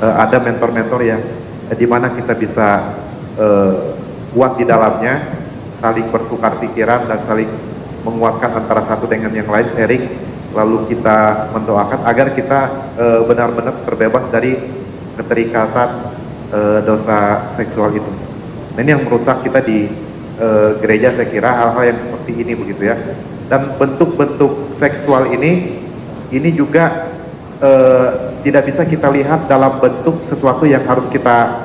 ada mentor-mentor yang di mana kita bisa kuat di dalamnya, saling bertukar pikiran dan saling menguatkan antara satu dengan yang lain, sharing, lalu kita mendoakan agar kita benar-benar terbebas dari keterikatan dosa seksual itu. Nah, ini yang merusak kita di gereja, saya kira hal-hal yang seperti ini begitu ya. Dan bentuk-bentuk seksual ini juga tidak bisa kita lihat dalam bentuk sesuatu yang harus kita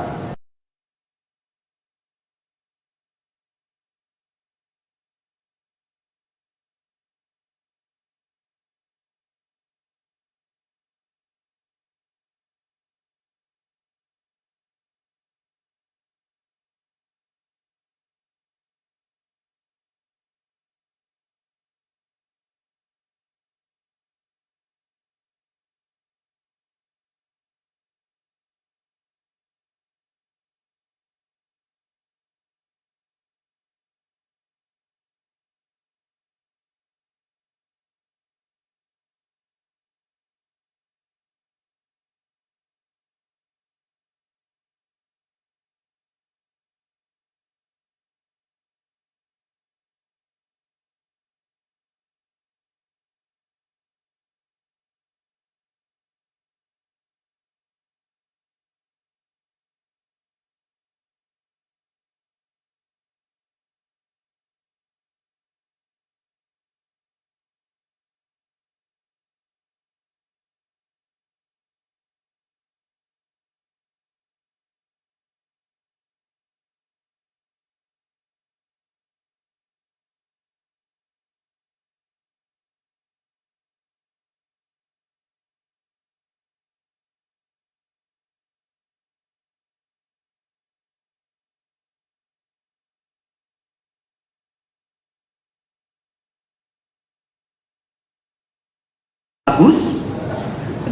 bagus,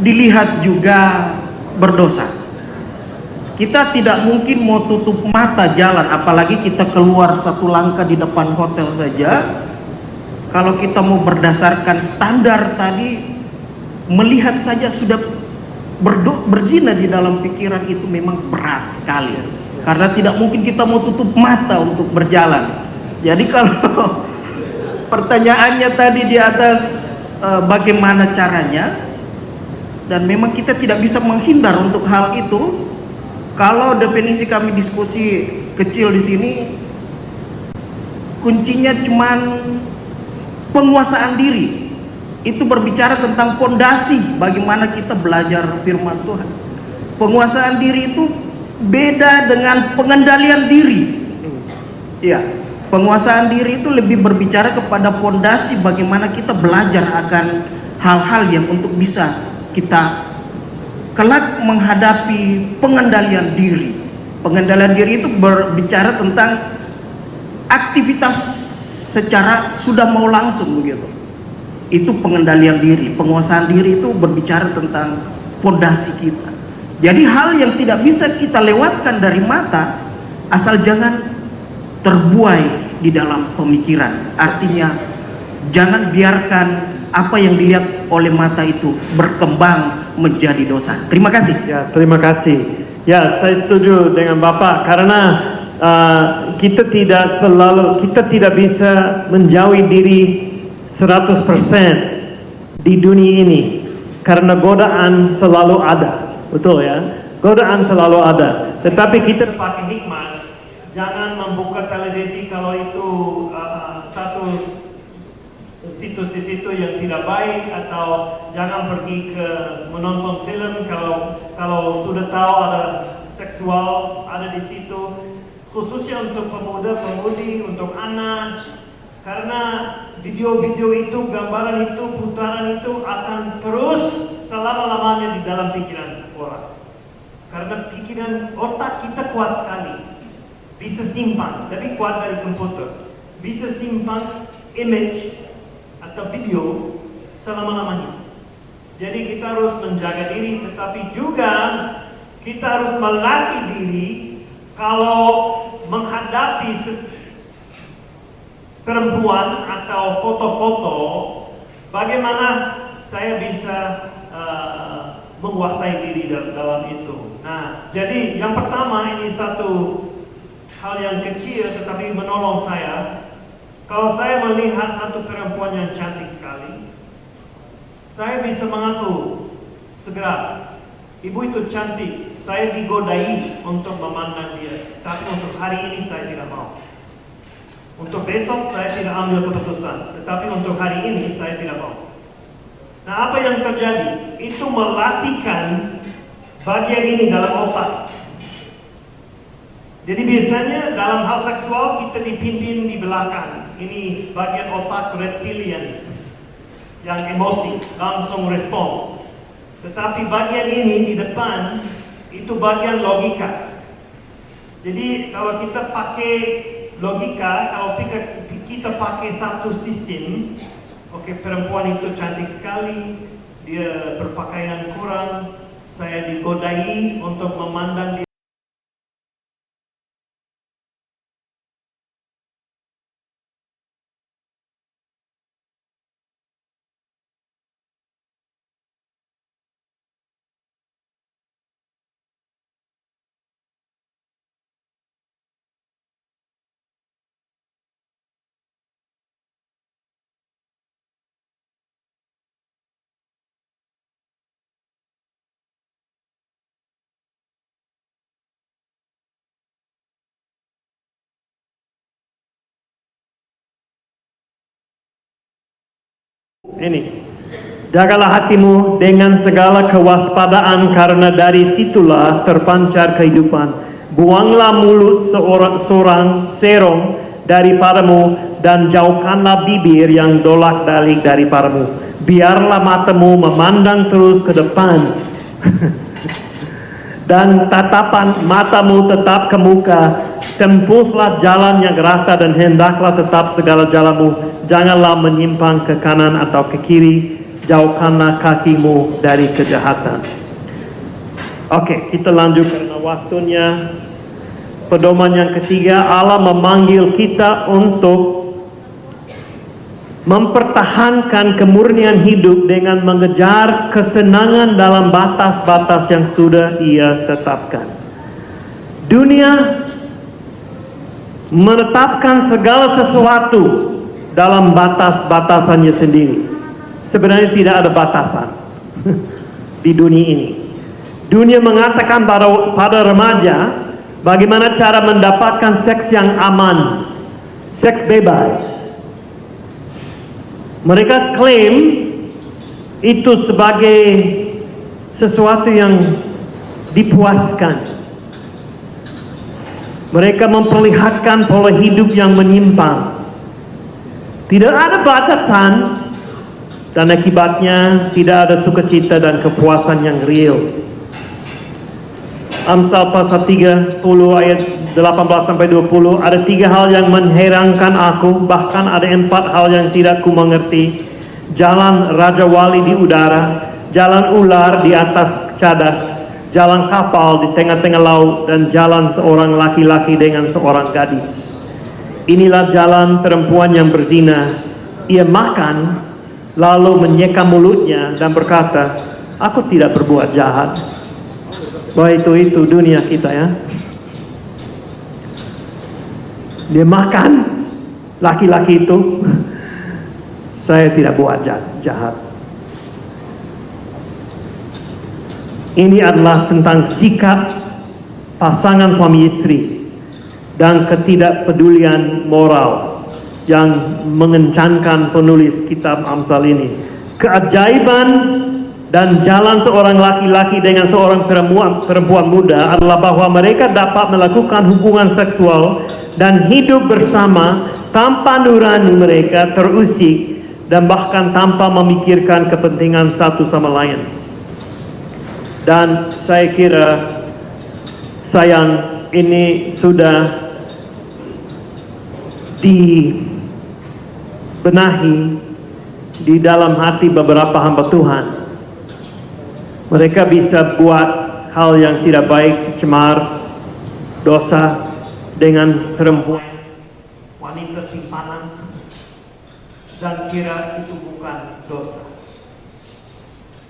dilihat juga berdosa. Kita tidak mungkin mau tutup mata jalan, apalagi kita keluar satu langkah di depan hotel saja. Kalau kita mau berdasarkan standar tadi, melihat saja sudah berzina di dalam pikiran itu memang berat sekali. Karena tidak mungkin kita mau tutup mata untuk berjalan. Jadi kalau pertanyaannya tadi di atas bagaimana caranya, dan memang kita tidak bisa menghindar untuk hal itu. Kalau definisi kami diskusi kecil di sini, kuncinya cuman penguasaan diri. Itu berbicara tentang fondasi bagaimana kita belajar firman Tuhan. Penguasaan diri itu beda dengan pengendalian diri. Ya, penguasaan diri itu lebih berbicara kepada fondasi bagaimana kita belajar akan hal-hal yang untuk bisa kita kelak menghadapi pengendalian diri. Pengendalian diri itu berbicara tentang aktivitas secara sudah mau langsung begitu. Itu pengendalian diri. Penguasaan diri itu berbicara tentang fondasi kita. Jadi hal yang tidak bisa kita lewatkan dari mata, asal jangan terbuai di dalam pemikiran. Artinya jangan biarkan apa yang dilihat oleh mata itu berkembang menjadi dosa. Terima kasih. Ya, terima kasih. Ya, saya setuju dengan Bapak karena kita tidak bisa menjauhi diri 100% di dunia ini karena godaan selalu ada. Betul ya? Godaan selalu ada. Tetapi kita pakai hikmat, jangan membuka televisi kalau itu satu situs di situ yang tidak baik, atau jangan pergi ke menonton film kalau sudah tahu ada seksual ada di situ, khususnya untuk pemuda-pemudi, untuk anak, karena video-video itu, gambaran itu, putaran itu akan terus selama-lamanya di dalam pikiran orang. Karena pikiran otak kita kuat sekali, bisa simpan, lebih kuat dari komputer, bisa simpan image atau video selama-lamanya. Jadi kita harus menjaga diri, tetapi juga kita harus melatih diri kalau menghadapi perempuan atau foto-foto, bagaimana saya bisa menguasai diri dalam itu. Nah, jadi yang pertama, ini satu hal yang kecil tetapi menolong saya. Kalau saya melihat satu perempuan yang cantik sekali, saya bisa mengaku segera, ibu itu cantik, saya digodai untuk memandang dia. Tapi untuk hari ini saya tidak mau. Untuk besok saya tidak ambil keputusan, tetapi untuk hari ini saya tidak mau. Nah, apa yang terjadi? Itu melatihkan bagian ini dalam otak. Jadi biasanya dalam hal seksual kita dipimpin di belakang. Ini bagian otak reptilian yang emosi, langsung respons. Tetapi bagian ini di depan itu bagian logika. Jadi kalau kita pakai logika, kalau kita pakai satu sistem, oke, perempuan itu cantik sekali, dia berpakaian kurang, saya digodai untuk memandang dia. Ini, jagalah hatimu dengan segala kewaspadaan, karena dari situlah terpancar kehidupan. Buanglah mulut seorang serong daripadamu, dan jauhkanlah bibir yang dolak-dalik daripadamu. Biarlah matamu memandang terus ke depan dan tatapan matamu tetap ke muka. Tempuhlah jalan yang rata dan hendaklah tetap segala jalanmu. Janganlah menyimpang ke kanan atau ke kiri. jauhkanlah kakimu dari kejahatan. Oke, kita lanjut karena waktunya. Pedoman yang ketiga, Allah memanggil kita untuk mempertahankan kemurnian hidup dengan mengejar kesenangan dalam batas-batas yang sudah Ia tetapkan. Dunia menetapkan segala sesuatu dalam batas-batasannya sendiri. Sebenarnya tidak ada batasan di dunia ini. Dunia mengatakan pada remaja bagaimana cara mendapatkan seks yang aman, seks bebas. Mereka klaim itu sebagai sesuatu yang dipuaskan. Mereka memperlihatkan pola hidup yang menyimpang. Tidak ada batasan dan akibatnya tidak ada sukacita dan kepuasan yang real. Amsal pasal 30 ayat 18 sampai 20, ada 3 hal yang mengherankan aku, bahkan ada 4 hal yang tidak ku mengerti. Jalan Raja Wali di udara, jalan ular di atas cadas, jalan kapal di tengah-tengah laut, dan jalan seorang laki-laki dengan seorang gadis. Inilah jalan perempuan yang berzina. Ia makan, lalu menyeka mulutnya dan berkata, aku tidak berbuat jahat. Bahwa itu dunia kita ya. Dia makan, laki-laki itu, saya tidak buat jahat. Ini adalah tentang sikap pasangan suami istri dan ketidakpedulian moral yang mengencankan penulis kitab Amsal ini. Keajaiban dan jalan seorang laki-laki dengan seorang perempuan muda adalah bahwa mereka dapat melakukan hubungan seksual dan hidup bersama tanpa nurani mereka terusik dan bahkan tanpa memikirkan kepentingan satu sama lain. Dan saya kira sayang ini sudah dibenahi di dalam hati beberapa hamba Tuhan. Mereka bisa buat hal yang tidak baik, cemar, dosa dengan perempuan, wanita simpanan, dan kira itu bukan dosa.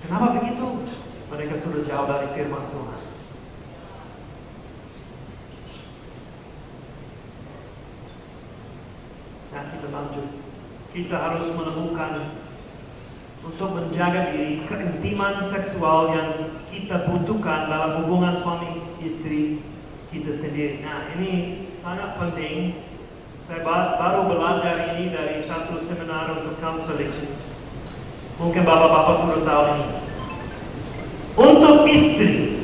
Kenapa begitu? Mereka sudah jauh dari firman Tuhan. Nah, kita lanjut. Kita harus menemukan untuk menjaga diri keintiman seksual yang kita butuhkan dalam hubungan suami istri kita sendiri. Nah, ini sangat penting. Saya baru belajar ini dari satu seminar untuk counseling. Mungkin bapak-bapak sudah tahu ini. Untuk istri,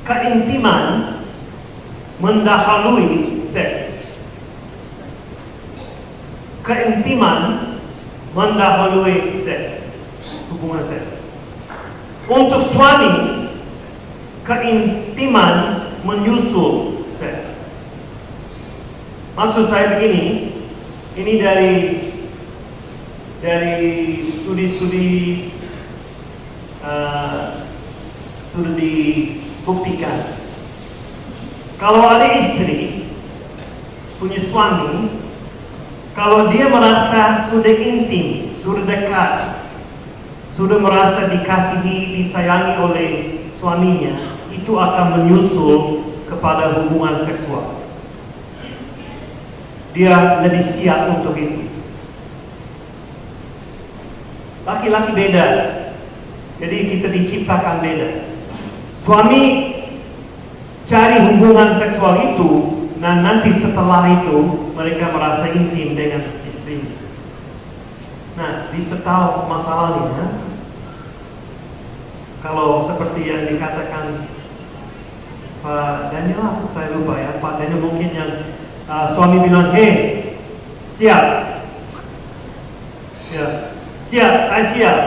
keintiman mendahului seks. Keintiman mendahului seks, hubungan seks. Untuk suami, keintiman menyusul seks. Maksud saya begini, ini dari studi-studi sudah dibuktikan. Kalau ada istri punya suami, kalau dia merasa sudah intim, sudah dekat, sudah merasa dikasihi, disayangi oleh suaminya, itu akan menyusul kepada hubungan seksual. Dia lebih siap untuk itu. Laki-laki beda, jadi kita diciptakan beda. Suami cari hubungan seksual itu, nah nanti setelah itu mereka merasa intim dengan istri. Nah, disetau masalahnya. Kalau seperti yang dikatakan Pak Daniel, saya lupa ya, Pak Daniel mungkin yang suami bilang, hey, siap, ya, siap, saya siap.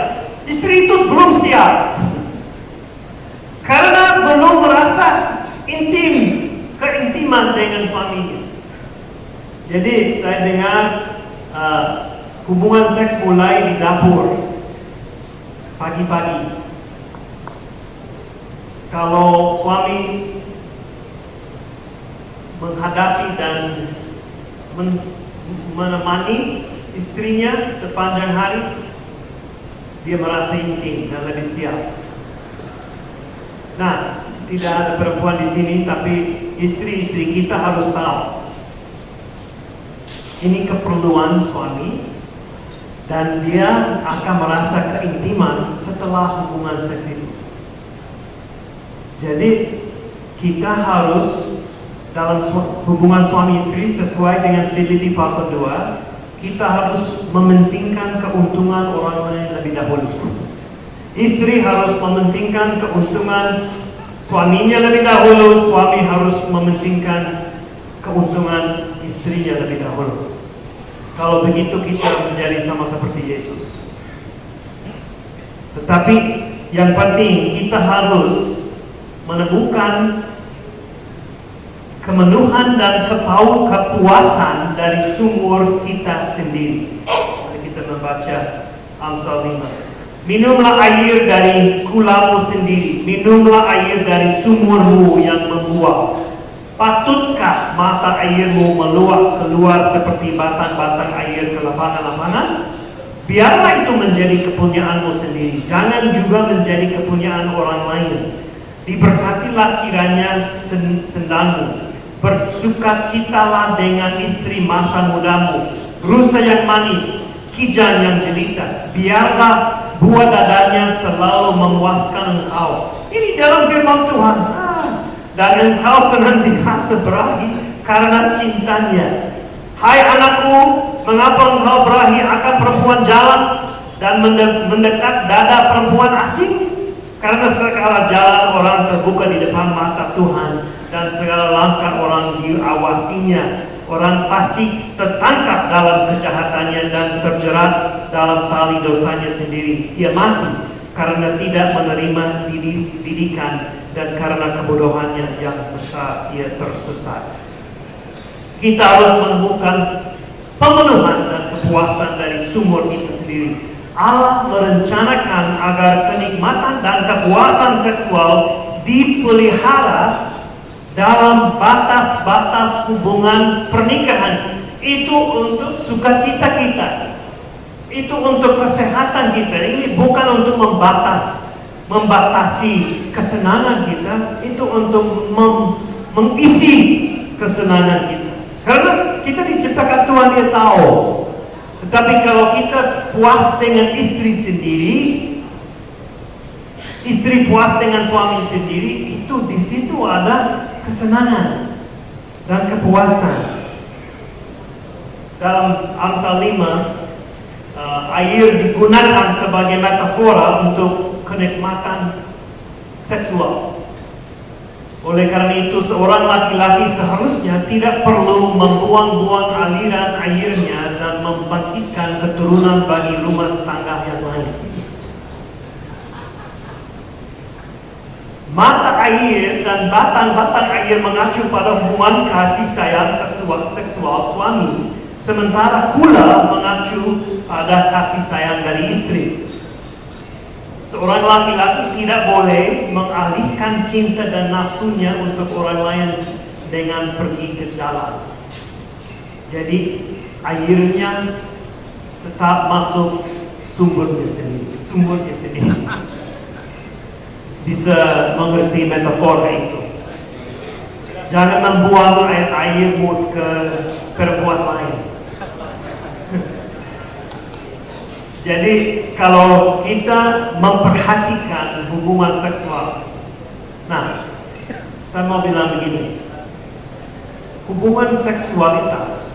Istri itu belum siap, karena belum merasa intim, keintiman dengan suaminya. Jadi saya dengar hubungan seks mulai di dapur. pagi-pagi, kalau suami menghadapi dan menemani istrinya sepanjang hari, dia merasa intim dan lebih siap. Nah, tidak ada perempuan di sini, tapi istri-istri kita harus tahu ini keperluan suami, dan dia akan merasa keintiman setelah hubungan seks itu. Jadi kita harus dalam hubungan suami istri sesuai dengan Filipi pasal 2, kita harus mementingkan keuntungan orang lain lebih dahulu. Istri harus mementingkan keuntungan suaminya lebih dahulu, suami harus mementingkan keuntungan istrinya lebih dahulu. Kalau begitu kita menjadi sama seperti Yesus. Tetapi yang penting kita harus menemukan kemenuhan dan kepuasan dari sumur kita sendiri. Mari kita membaca Amsal 5. Minumlah air dari kulamu sendiri, minumlah air dari sumurmu yang membuah. Patutkah mata airmu meluap keluar seperti batang-batang air ke lapangan-lapangan? Biarlah itu menjadi kepunyaanmu sendiri, jangan juga menjadi kepunyaan orang lain. Diberkatilah kiranya sendangmu, bersukacitalah dengan istri masa mudamu, rusa yang manis, kijang yang jelita. Biarlah buah dadanya selalu memuaskan engkau. Ini dalam firman Tuhan. Dan engkau senantiasa berahi karena cintanya. Hai anakku, mengapa engkau berahi akan perempuan jalan dan mendekat dada perempuan asing? Karena segala jalan orang terbuka di depan mata Tuhan, dan segala langkah orang diawasinya. Orang fasik tertangkap dalam kejahatannya dan terjerat dalam tali dosanya sendiri. Ia mati karena tidak menerima didikan, dan karena kebodohannya yang besar ia tersesat. Kita harus menemukan pemenuhan dan kepuasan dari sumur itu sendiri. Allah merencanakan agar kenikmatan dan kepuasan seksual dipelihara dalam batas-batas hubungan pernikahan. Itu untuk sukacita kita, itu untuk kesehatan kita. Ini bukan untuk membatasi kesenangan kita, itu untuk mengisi kesenangan kita. Karena kita diciptakan Tuhan, dia tahu. Tetapi kalau kita puas dengan istri sendiri, istri puas dengan suami sendiri, itu di situ ada kesenangan dan kepuasan. Dalam Amsal 5, air digunakan sebagai metafora untuk kenikmatan seksual. Oleh karena itu, seorang laki-laki seharusnya tidak perlu membuang-buang aliran airnya dan membangkitkan keturunan bagi rumah tangga yang lain. Mata air dan batang-batang air mengacu pada hubungan kasih sayang seksual suami, sementara kula mengacu pada kasih sayang dari istri. Seorang laki-laki tidak boleh mengalihkan cinta dan nafsunya untuk orang lain dengan pergi ke jalan. Jadi airnya tetap masuk sumbernya sendiri. Bisa mengerti metafora itu. Jangan membuang airmu ke perempuan lain. Jadi kalau kita memperhatikan hubungan seksual, nah, saya mau bilang begini, hubungan seksualitas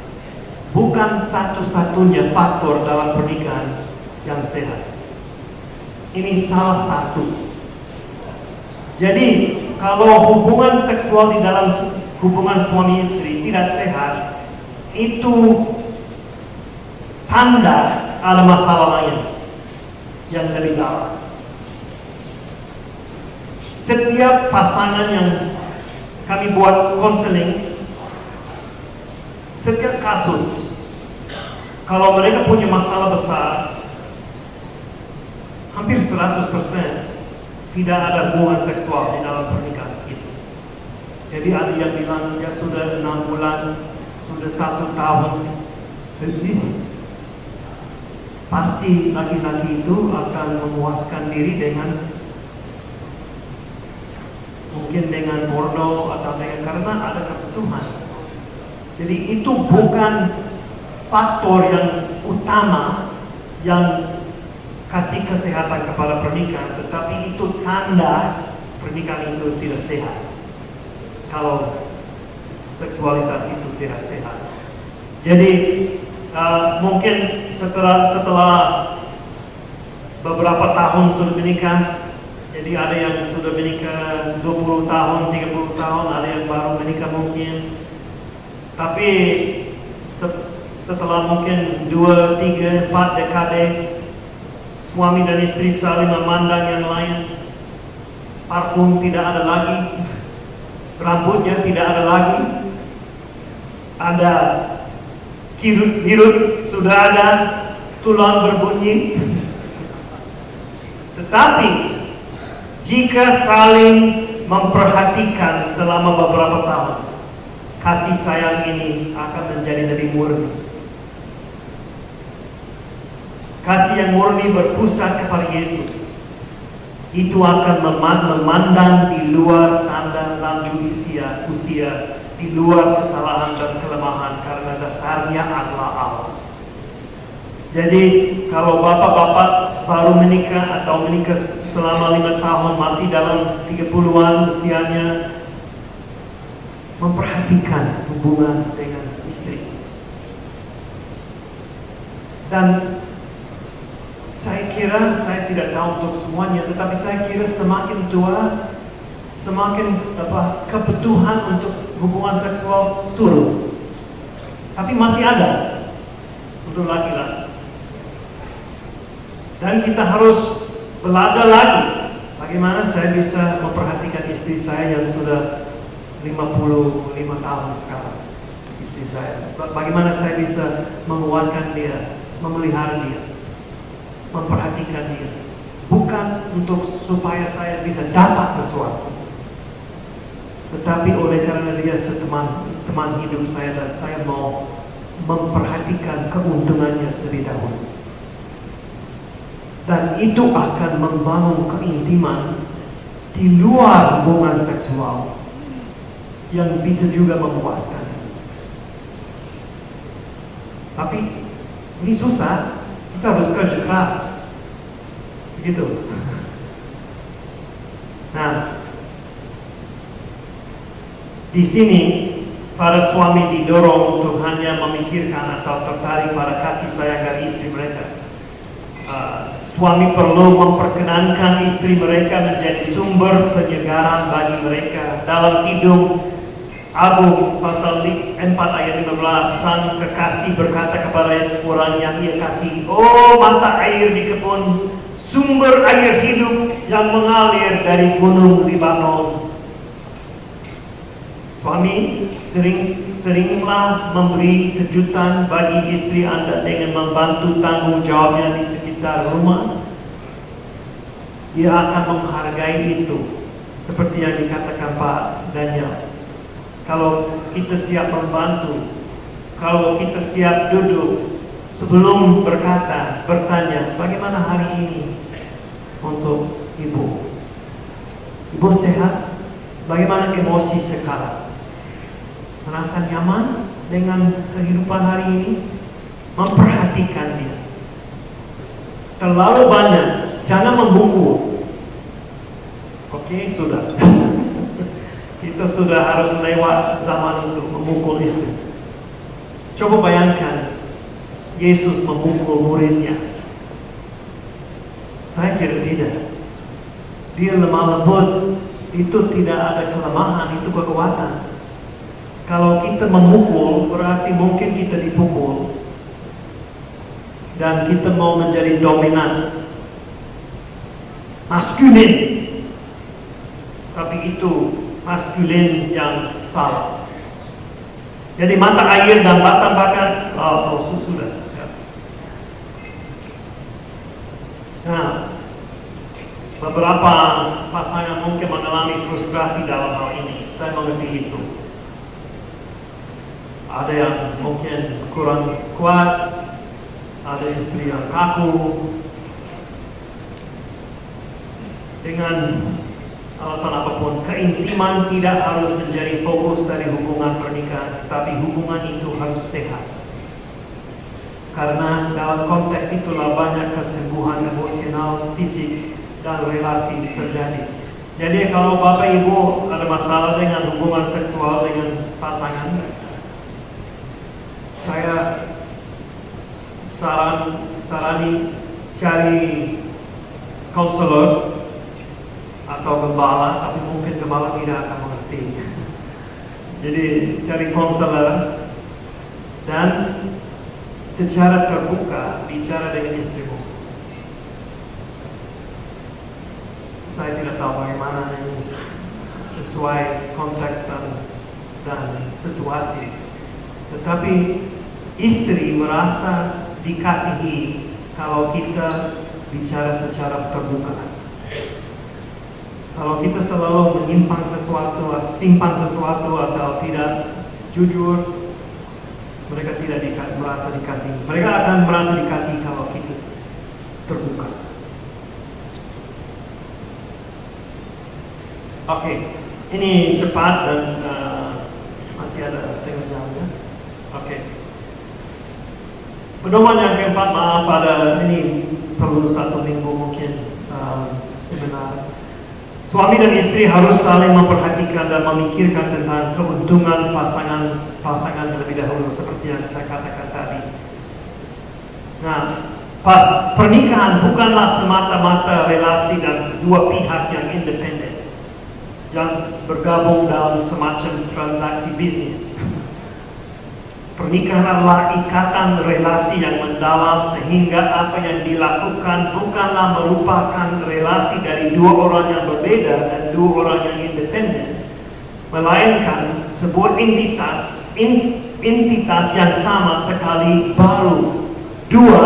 bukan satu-satunya faktor dalam pernikahan yang sehat. Ini salah satu. Jadi kalau hubungan seksual di dalam hubungan suami istri tidak sehat, itu tanda ada masalah lain yang lebih dalam. Setiap pasangan yang kami buat konseling, setiap kasus, kalau mereka punya masalah besar, hampir 100% tidak ada hubungan seksual di dalam pernikahan itu. Jadi ada yang bilang ya sudah 6 bulan, sudah 1 tahun, jadi pasti laki-laki itu akan memuaskan diri dengan mungkin dengan porno atau dengan karena ada kebutuhan. Jadi itu bukan faktor yang utama yang kasih kesehatan kepada pernikahan, tetapi itu tanda pernikahan itu tidak sehat. Kalau seksualitas itu tidak sehat. Jadi mungkin setelah beberapa tahun sudah menikah, jadi ada yang sudah menikah 20 tahun, 30 tahun, ada yang baru menikah mungkin. Tapi setelah mungkin 2, 3, 4 dekade, suami dan istri saling memandang yang lain, parfum tidak ada lagi, rambutnya tidak ada lagi, ada hirut sudah ada, tulang berbunyi. Tetapi jika saling memperhatikan selama beberapa tahun, kasih sayang ini akan menjadi lebih murni. Kasih yang murni berpusat kepada Yesus. Itu akan memandang di luar tanda lanjut usia, di luar kesalahan dan kelemahan, karena dasarnya adalah Allah. Jadi kalau bapak-bapak baru menikah atau menikah selama 5 tahun, masih dalam 30-an usianya, memperhatikan hubungan dengan istri. Dan saya kira, saya tidak tahu untuk semuanya, tetapi saya kira semakin tua, semakin kebutuhan untuk hubungan seksual turun. Tapi masih ada untuk laki-laki. Dan kita harus belajar lagi bagaimana saya bisa memperhatikan istri saya yang sudah 55 tahun sekarang. Istri saya, bagaimana saya bisa menguatkan dia, memelihara dia, memperhatikan dia, bukan untuk supaya saya bisa dapat sesuatu, tetapi oleh karena dia teman hidup saya, dan saya mau memperhatikan keuntungannya terlebih dahulu. Dan itu akan membangun keintiman di luar hubungan seksual yang bisa juga memuaskan. Tapi ini susah, kita harus kerja keras. Begitu. Nah, di sini para suami didorong untuk hanya memikirkan atau tertarik pada kasih sayang dari istri mereka. Suami perlu memperkenankan istri mereka menjadi sumber penyegaran bagi mereka. Dalam Kidung Agung pasal 4 ayat 15, sang kekasih berkata kepada orang yang ia kasihi, "Oh mata air di kebun, sumber air hidup yang mengalir dari gunung Libanon." Suami, seringlah memberi kejutan bagi istri Anda dengan membantu tanggung jawabnya di sekitar rumah. Dia akan menghargai itu, seperti yang dikatakan Pak Daniel. Kalau kita siap membantu, kalau kita siap duduk sebelum bertanya, bagaimana hari ini untuk ibu? Ibu sehat? Bagaimana emosi sekarang? Merasa nyaman dengan kehidupan hari ini? Memperhatikan dia. Terlalu banyak, jangan membungkuk. Oke, sudah. Kita sudah harus lewat zaman untuk memukul istri. Coba bayangkan Yesus memukul muridnya. Saya kira tidak. Dia lemah lembut, itu tidak ada kelemahan, itu kekuatan. Kalau kita memukul, berarti mungkin kita dipukul. Dan kita mau menjadi dominan, maskulin. Tapi itu maskulin yang salah. Jadi mata air dan batang bahkan sudah. Nah, beberapa pasangan mungkin mengalami frustrasi dalam hal ini. Saya mengerti itu. Ada yang mungkin kurang kuat, ada istri yang kaku. Dengan alasan apapun, keintiman tidak harus menjadi fokus dari hubungan pernikahan, tapi hubungan itu harus sehat. Karena dalam konteks itulah banyak kesembuhan emosional, fisik, dan relasi terjadi. Jadi kalau Bapak Ibu ada masalah dengan hubungan seksual dengan pasangan, saya sarani cari konselor atau gembala, tapi mungkin gembala tidak akan mengerti. Jadi cari konselor dan secara terbuka bicara dengan istrimu. Saya tidak tahu bagaimana ini sesuai konteks dan situasi. Tetapi istri merasa dikasihi kalau kita bicara secara terbuka. Kalau kita selalu simpan sesuatu atau tidak jujur, mereka tidak merasa dikasihi. Mereka akan merasa dikasihi kalau kita terbuka. Oke, ini cepat dan masih ada setengah jam ya. Oke. Pedoman yang keempat, maaf pada ini perlu 1 minggu mungkin seminar. Suami dan istri harus saling memperhatikan dan memikirkan tentang keuntungan pasangan terlebih dahulu, seperti yang saya katakan tadi. Nah, pernikahan bukanlah semata-mata relasi dan dua pihak yang independen, yang bergabung dalam semacam transaksi bisnis. Pernikahan adalah ikatan relasi yang mendalam sehingga apa yang dilakukan bukanlah merupakan relasi dari dua orang yang berbeda dan dua orang yang independen, melainkan sebuah entitas yang sama sekali baru, dua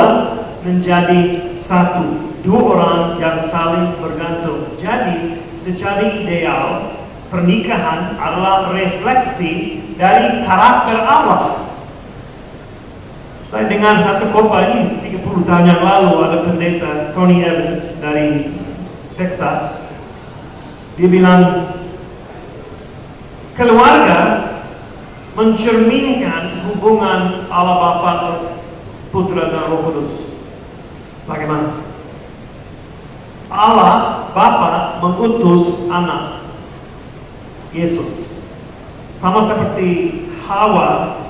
menjadi satu, dua orang yang saling bergantung. Jadi secara ideal pernikahan adalah refleksi dari karakter Allah. Saya dengar satu khotbah ini 30 tahun yang lalu, ada pendeta Tony Evans dari Texas. Dia bilang keluarga mencerminkan hubungan Allah Bapa, Putra dan Roh Kudus. Bagaimana? Allah Bapa mengutus anak Yesus, sama seperti Hawa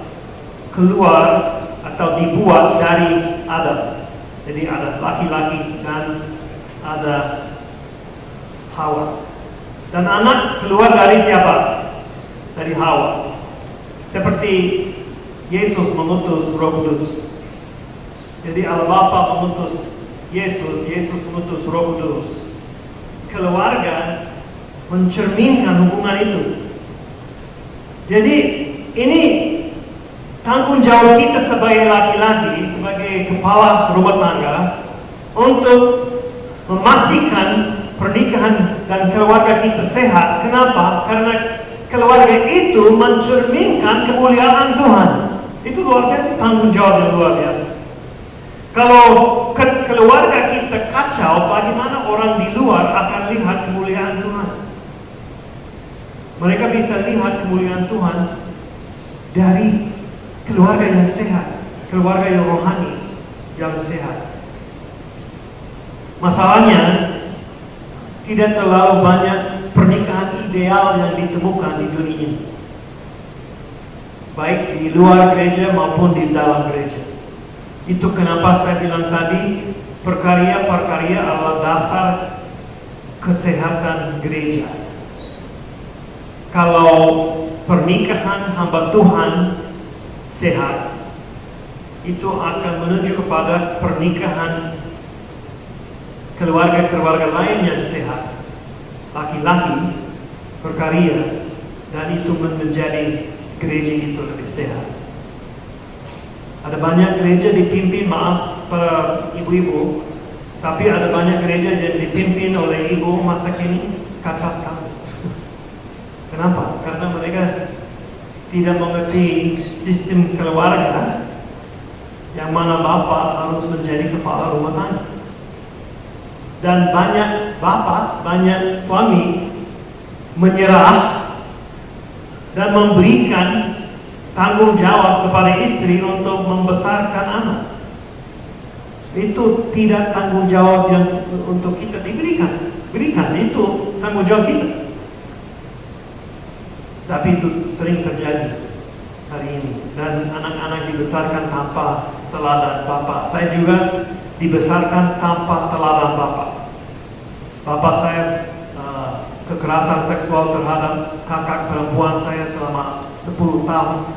keluar atau dibuat dari Adam. Jadi ada laki-laki dan ada Hawa. Dan anak keluar dari siapa? Dari Hawa. Seperti Yesus mengutus Roh Kudus. Jadi Allah Bapa mengutus Yesus, Yesus mengutus Roh Kudus. Keluarga mencerminkan hubungan itu. Jadi ini tanggung jawab kita sebagai laki-laki, sebagai kepala rumah tangga, untuk memastikan pernikahan dan keluarga kita sehat. Kenapa? Karena keluarga itu mencerminkan kemuliaan Tuhan. Itu luar biasa, tanggung jawab yang luar biasa. Kalau keluarga kita kacau, bagaimana orang di luar akan lihat kemuliaan Tuhan? Mereka bisa lihat kemuliaan Tuhan dari keluarga yang sehat, keluarga yang rohani, yang sehat. Masalahnya, tidak terlalu banyak pernikahan ideal yang ditemukan di dunia ini, baik di luar gereja maupun di dalam gereja. Itu kenapa saya bilang tadi, perkarya adalah dasar kesehatan gereja. Kalau pernikahan hamba Tuhan sehat, itu akan menuju kepada pernikahan keluarga-keluarga lain yang sehat, laki-laki berkarya, dan itu menjadi gereja itu lebih sehat. Ada banyak gereja dipimpin, maaf para ibu-ibu, Tapi ada banyak gereja yang dipimpin oleh ibu masa kini kacau sekali. Kenapa? Karena mereka tidak mengerti sistem keluarga yang mana bapak harus menjadi kepala rumah tangga. Dan banyak bapak, banyak suami menyerah dan memberikan tanggung jawab kepada istri untuk membesarkan anak. Itu tidak tanggung jawab yang untuk kita diberikan. Berikan, itu tanggung jawab kita. Tapi itu sering terjadi hari ini. Dan anak-anak dibesarkan tanpa teladan bapak. Saya juga dibesarkan tanpa teladan bapak. Bapak saya kekerasan seksual terhadap kakak perempuan saya selama 10 tahun.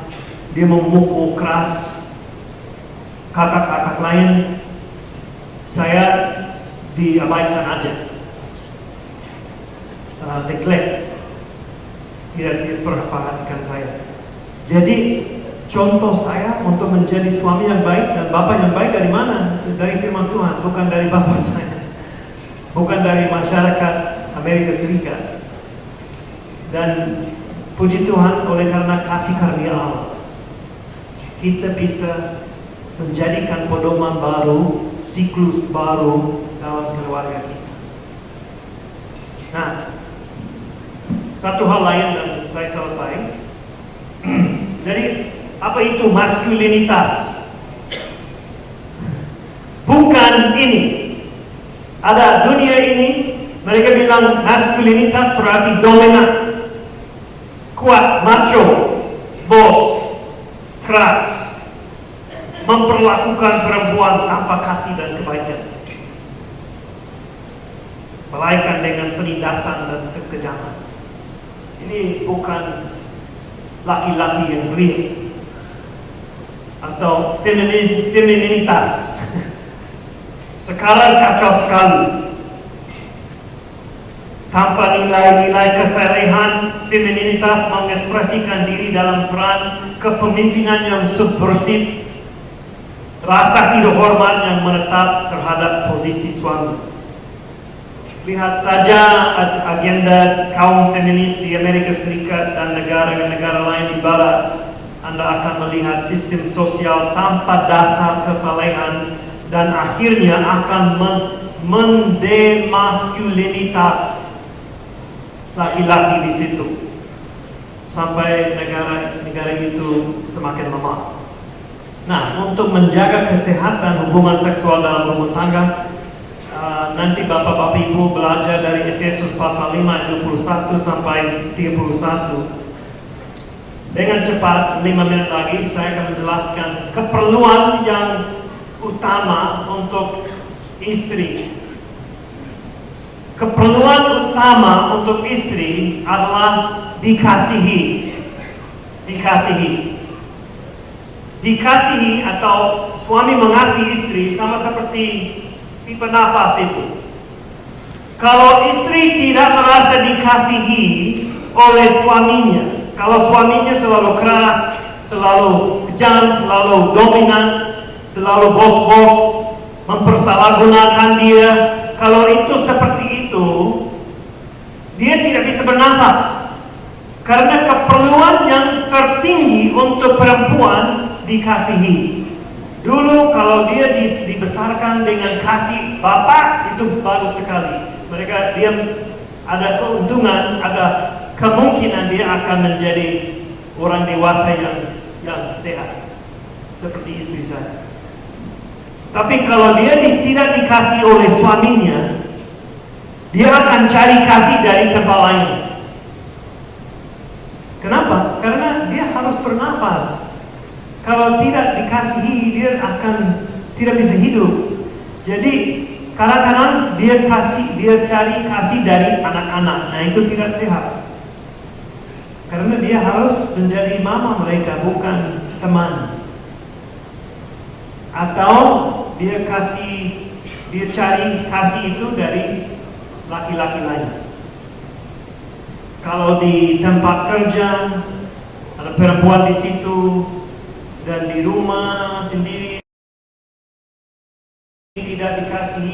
Dia memukul keras kakak-kakak lain. Saya diabaikan aja, neglect, tidak diperhatikan saya. Jadi contoh saya untuk menjadi suami yang baik dan bapak yang baik dari mana? Dari firman Tuhan, bukan dari bapak saya, bukan dari masyarakat Amerika Serikat. Dan puji Tuhan, oleh karena kasih karunia Allah, kita bisa menjadikan pedoman baru, siklus baru dalam keluarga kita. Nah, satu hal lain dan saya selesai. Jadi, apa itu maskulinitas? Bukan ini. Ada dunia ini, mereka bilang maskulinitas berarti dominan, kuat, macho, bos, keras, memperlakukan perempuan tanpa kasih dan kebaikan, melainkan dengan penindasan dan kekejaman. Ini bukan laki-laki yang real atau femininitas. Sekarang kacau sekali. Tanpa nilai-nilai kesalehan, femininitas mengekspresikan diri dalam peran kepemimpinan yang subversif, rasa tidak hormat yang menetap terhadap posisi suami. Lihat saja agenda kaum feminis di Amerika Serikat dan negara-negara lain di Barat. Anda akan melihat sistem sosial tanpa dasar kesalehan dan akhirnya akan mendemaskulinitas laki-laki di situ sampai negara itu semakin lemah. Nah, untuk menjaga kesehatan hubungan seksual dalam rumah tangga, nanti bapak-bapak ibu belajar dari Efesus pasal 5 ayat 21 sampai 31. Dengan cepat, 5 menit lagi saya akan menjelaskan keperluan yang utama untuk istri. Keperluan utama untuk istri adalah dikasihi. Dikasihi atau suami mengasihi istri sama seperti tipe nafas itu. Kalau istri tidak merasa dikasihi oleh suaminya, kalau suaminya selalu keras, selalu kejam, selalu dominan, selalu bos-bos, mempersalahgunakan dia, kalau itu seperti itu, dia tidak bisa bernafas. Karena keperluan yang tertinggi untuk perempuan dikasihi. Dulu kalau dia dibesarkan dengan kasih bapak, itu bagus sekali. Mereka dia ada keuntungan, ada kemungkinan dia akan menjadi orang dewasa yang sehat, seperti istri saya. Tapi kalau dia tidak dikasih oleh suaminya, dia akan cari kasih dari tempat lain. Kenapa? Karena dia harus bernafas. Kalau tidak dikasihi, dia akan tidak bisa hidup. Jadi kadang-kadang dia cari kasih dari anak-anak. Nah, itu tidak sehat. Karena dia harus menjadi mama mereka, bukan teman. Atau dia cari kasih itu dari laki-laki lain. Kalau di tempat kerja ada perempuan di situ dan di rumah sendiri tidak dikasihi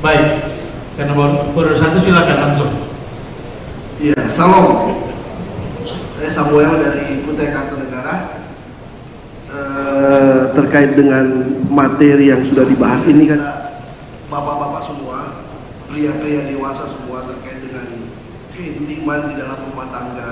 Baik, karena baru satu silakan langsung. Iya, salam. Saya Samuel dari Kutai Kartanegara. Terkait dengan materi yang sudah dibahas ini kan, bapak-bapak semua, pria-pria dewasa semua, terkait dengan keintiman di dalam rumah tangga.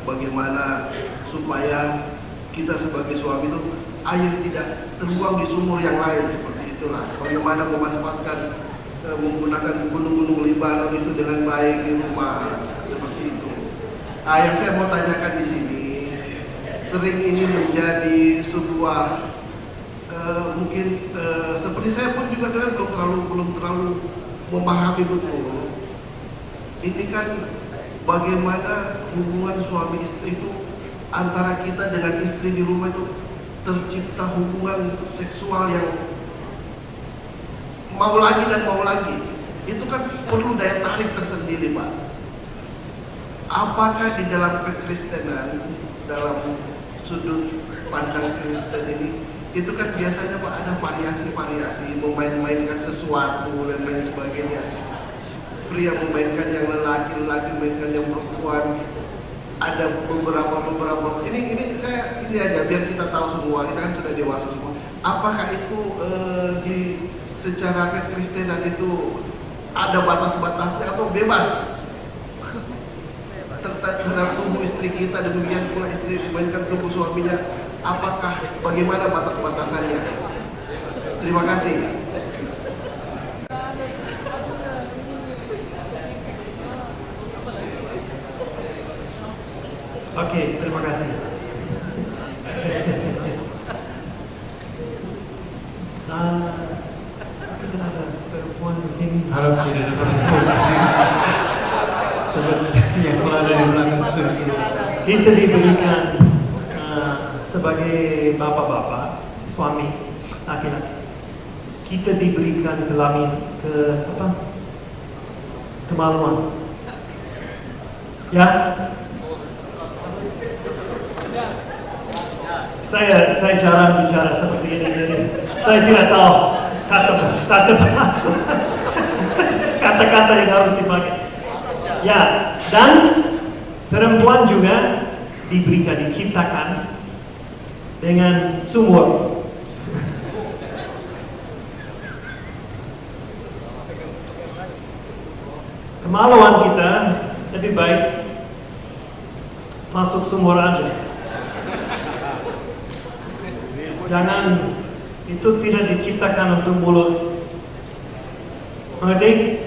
Bagaimana supaya kita sebagai suami itu air tidak terbuang di sumur yang lain, seperti itulah. Bagaimana memanfaatkan menggunakan gunung-gunung Libanon itu dengan baik di rumah, seperti itu. Yang saya mau tanyakan di sini, sering ini menjadi sebuah mungkin seperti saya pun juga sebenarnya belum terlalu memahami betul. Ini kan bagaimana hubungan suami istri itu, antara kita dengan istri di rumah itu tercipta hubungan seksual yang mau lagi dan mau lagi. Itu kan perlu daya tarik tersendiri, Pak. Apakah di dalam kekristenan, dalam sudut pandang Kristen ini, itu kan biasanya Pak ada variasi-variasi, memain-mainkan sesuatu dan lain sebagainya. Pria memainkan yang lelaki, lelaki memainkan yang perempuan. Ada beberapa ini aja biar kita tahu semua, kita kan sudah dewasa semua. Apakah itu secara kekristenan itu ada batas-batasnya atau bebas terhadap tubuh istri kita, demikian pula istri memainkan tubuh suaminya? Apakah bagaimana batas-batasannya? Terima kasih. Oke, terima kasih. Kita ada perempuan di sini. Harap tidak ada perempuan di sini. Yang telah ada di belakang sudah. Kita diberikan sebagai bapak-bapak, suami, laki-laki. Kita diberikan kemaluan. Ya. Saya jarang bicara seperti ini, jadi saya tidak tahu kata-kata yang harus dipakai. Ya, dan perempuan juga diciptakan dengan sumur. Kemaluan kita lebih baik masuk sumur aja. Jangan, itu tidak diciptakan untuk mulut. Mengerti?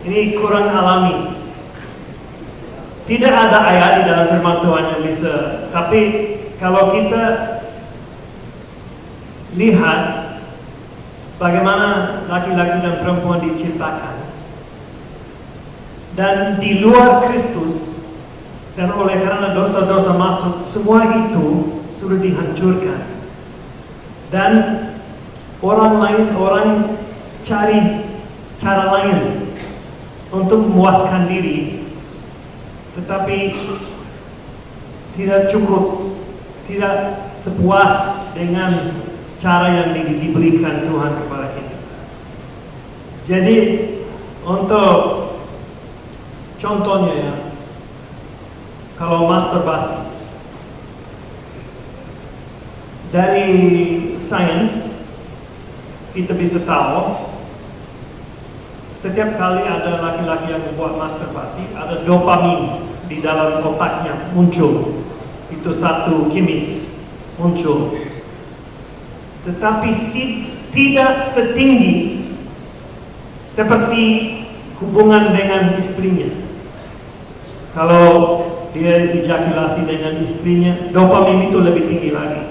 Ini kurang alami. Tidak ada ayat di dalam firman Tuhan yang bisa. Tapi kalau kita lihat bagaimana laki-laki dan perempuan diciptakan, dan di luar Kristus, dan oleh karena dosa-dosa masuk, semua itu sudah dihancurkan. Dan orang cari cara lain untuk memuaskan diri, tetapi tidak cukup, tidak sepuas dengan cara yang diberikan Tuhan kepada kita. Jadi untuk contohnya ya, kalau masturbasi, dari sains kita bisa tahu setiap kali ada laki-laki yang membuat masturbasi, ada dopamin di dalam otaknya muncul. Itu satu kimis muncul. Tetapi tidak setinggi seperti hubungan dengan istrinya. Kalau dia ejakulasi dengan istrinya, dopamin itu lebih tinggi lagi.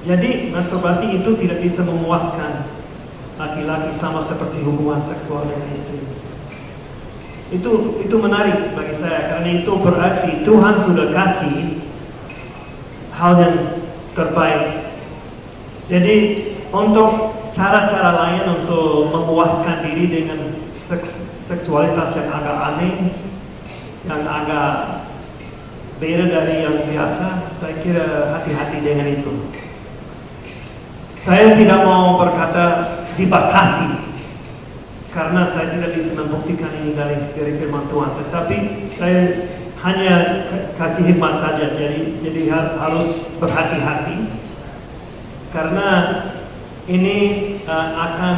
Jadi masturbasi itu tidak bisa memuaskan laki-laki sama seperti hubungan seksual dengan istri. Itu menarik bagi saya, karena itu berarti Tuhan sudah kasih hal yang terbaik. Jadi untuk cara-cara lain untuk memuaskan diri dengan seksualitas yang agak aneh, yang agak beda dari yang biasa, saya kira hati-hati dengan itu. Saya tidak mau berkata dibatasi karena saya tidak bisa membuktikan ini dari firman Tuhan. Tetapi saya hanya kasih hikmat saja. Jadi harus berhati-hati karena ini akan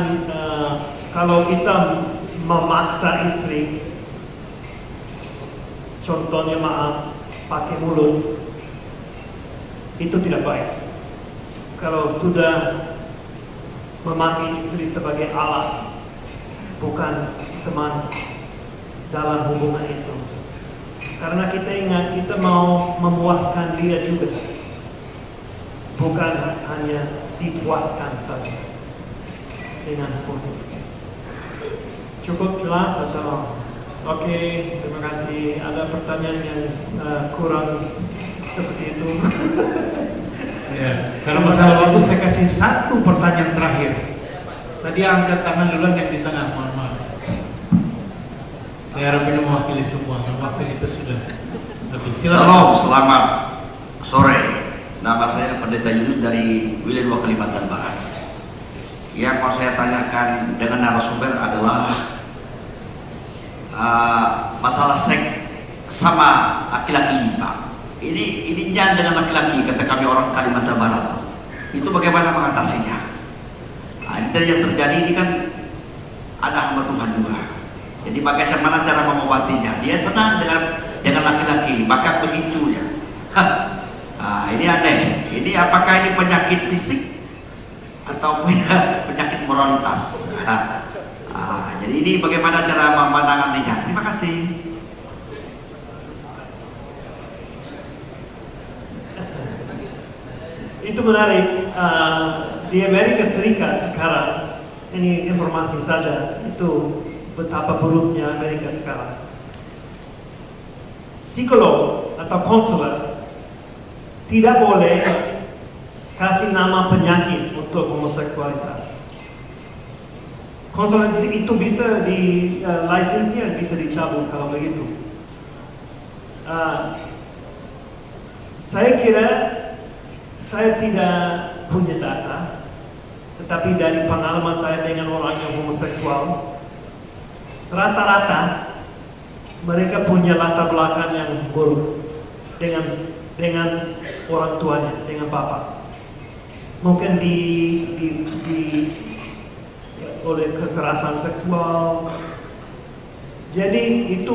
kalau kita memaksa istri, contohnya maaf pakai mulut, itu tidak baik. Kalau sudah memakai istri sebagai alat, bukan teman dalam hubungan itu. Karena kita ingat, kita mau memuaskan dia juga, bukan hanya dipuaskan saja dengan mulut. Cukup jelas atau? Oke, terima kasih. Ada pertanyaan yang kurang seperti itu? Ya, karena masalah waktu saya kasih satu pertanyaan terakhir. Tadi angkat tangan duluan yang di tengah, mohon maaf. Saya harap ini mewakili semua, waktu kita sudah habis. Shalom, selamat sore. Nama saya Pendeta Yunus dari Wilayah Kalimantan Barat. Yang mau saya tanyakan dengan narasumber adalah masalah seks sama laki-laki, Pak. Ini jangan dengan laki-laki, kata kami orang Kalimantan Barat. Itu bagaimana mengatasinya? Dari yang terjadi ini kan ada hamba Tuhan juga. Jadi bagaimana cara mengobatinya? Dia senang dengan laki-laki, maka begitu ya. Ini aneh. Ini apakah ini penyakit fisik atau penyakit moralitas? Jadi ini bagaimana cara memenanganinya? Terima kasih. Itu menarik. Di Amerika Serikat sekarang, ini informasi saja, itu betapa buruknya Amerika sekarang. Psikolog atau konselor tidak boleh kasih nama penyakit untuk homoseksualitas. Konselor itu bisa di lisensinya bisa dicabut kalau begitu. Saya kira saya tidak punya data, tetapi dari pengalaman saya dengan orang yang homoseksual, rata-rata mereka punya latar belakang yang buruk dengan orang tuanya, dengan bapak. Mungkin oleh kekerasan seksual. Jadi itu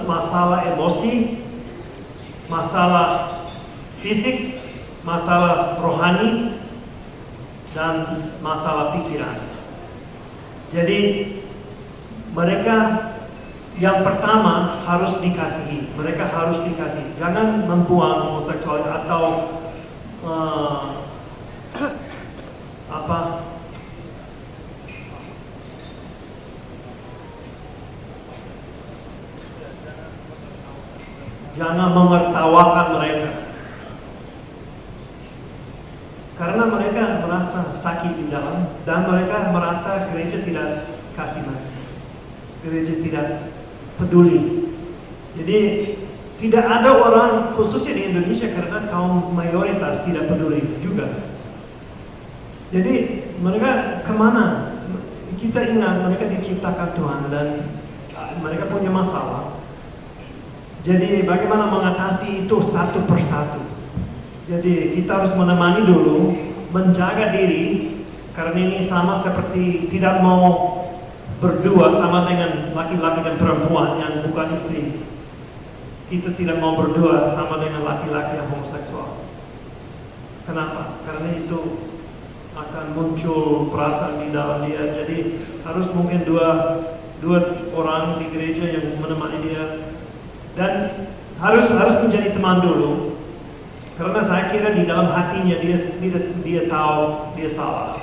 masalah emosi, masalah fisik, masalah rohani, dan masalah pikiran. Jadi mereka yang pertama harus dikasihi. Mereka harus dikasih. Jangan membuang homoseksualitas atau jangan menertawakan mereka. Karena mereka merasa sakit di dalam dan mereka merasa gereja tidak kasih mereka. Gereja tidak peduli. Jadi tidak ada orang, khususnya di Indonesia karena kaum mayoritas tidak peduli juga. Jadi mereka kemana? Kita ingat mereka diciptakan Tuhan dan mereka punya masalah. Jadi bagaimana mengatasi itu satu persatu? Jadi kita harus menemani dulu, menjaga diri, karena ini sama seperti tidak mau berdua sama dengan laki-laki dan perempuan yang bukan istri. Kita tidak mau berdua sama dengan laki-laki yang homoseksual. Kenapa? Karena itu akan muncul perasaan di dalam dia. Jadi harus mungkin dua orang di gereja yang menemani dia dan harus menjadi teman dulu. Karena saya kira di dalam hatinya dia tahu dia salah.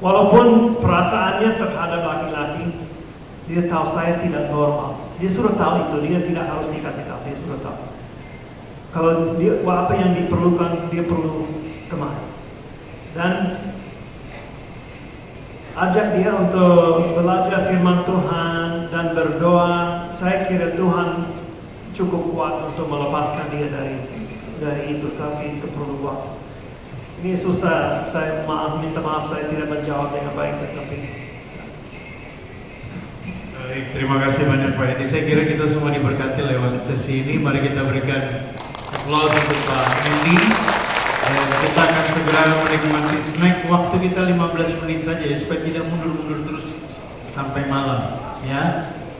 Walaupun perasaannya terhadap laki-laki, dia tahu saya tidak normal. Dia sudah tahu itu, dia tidak harus dikasih tahu, dia sudah tahu. Kalau dia apa yang diperlukan, dia perlu teman. Dan ajak dia untuk belajar firman Tuhan dan berdoa. Saya kira Tuhan cukup kuat untuk melepaskan dia dari itu, tapi itu perlu waktu. Ini susah, saya minta maaf saya tidak menjawab dengan baik, tapi Baik, terima kasih banyak Pak Edi. Saya kira kita semua diberkati lewat sesi ini. Mari kita berikan aplaus untuk Pak Edi. Kita akan segera menikmati snack. Waktu kita 15 menit saja ya, supaya tidak mundur-mundur terus sampai malam. Ya.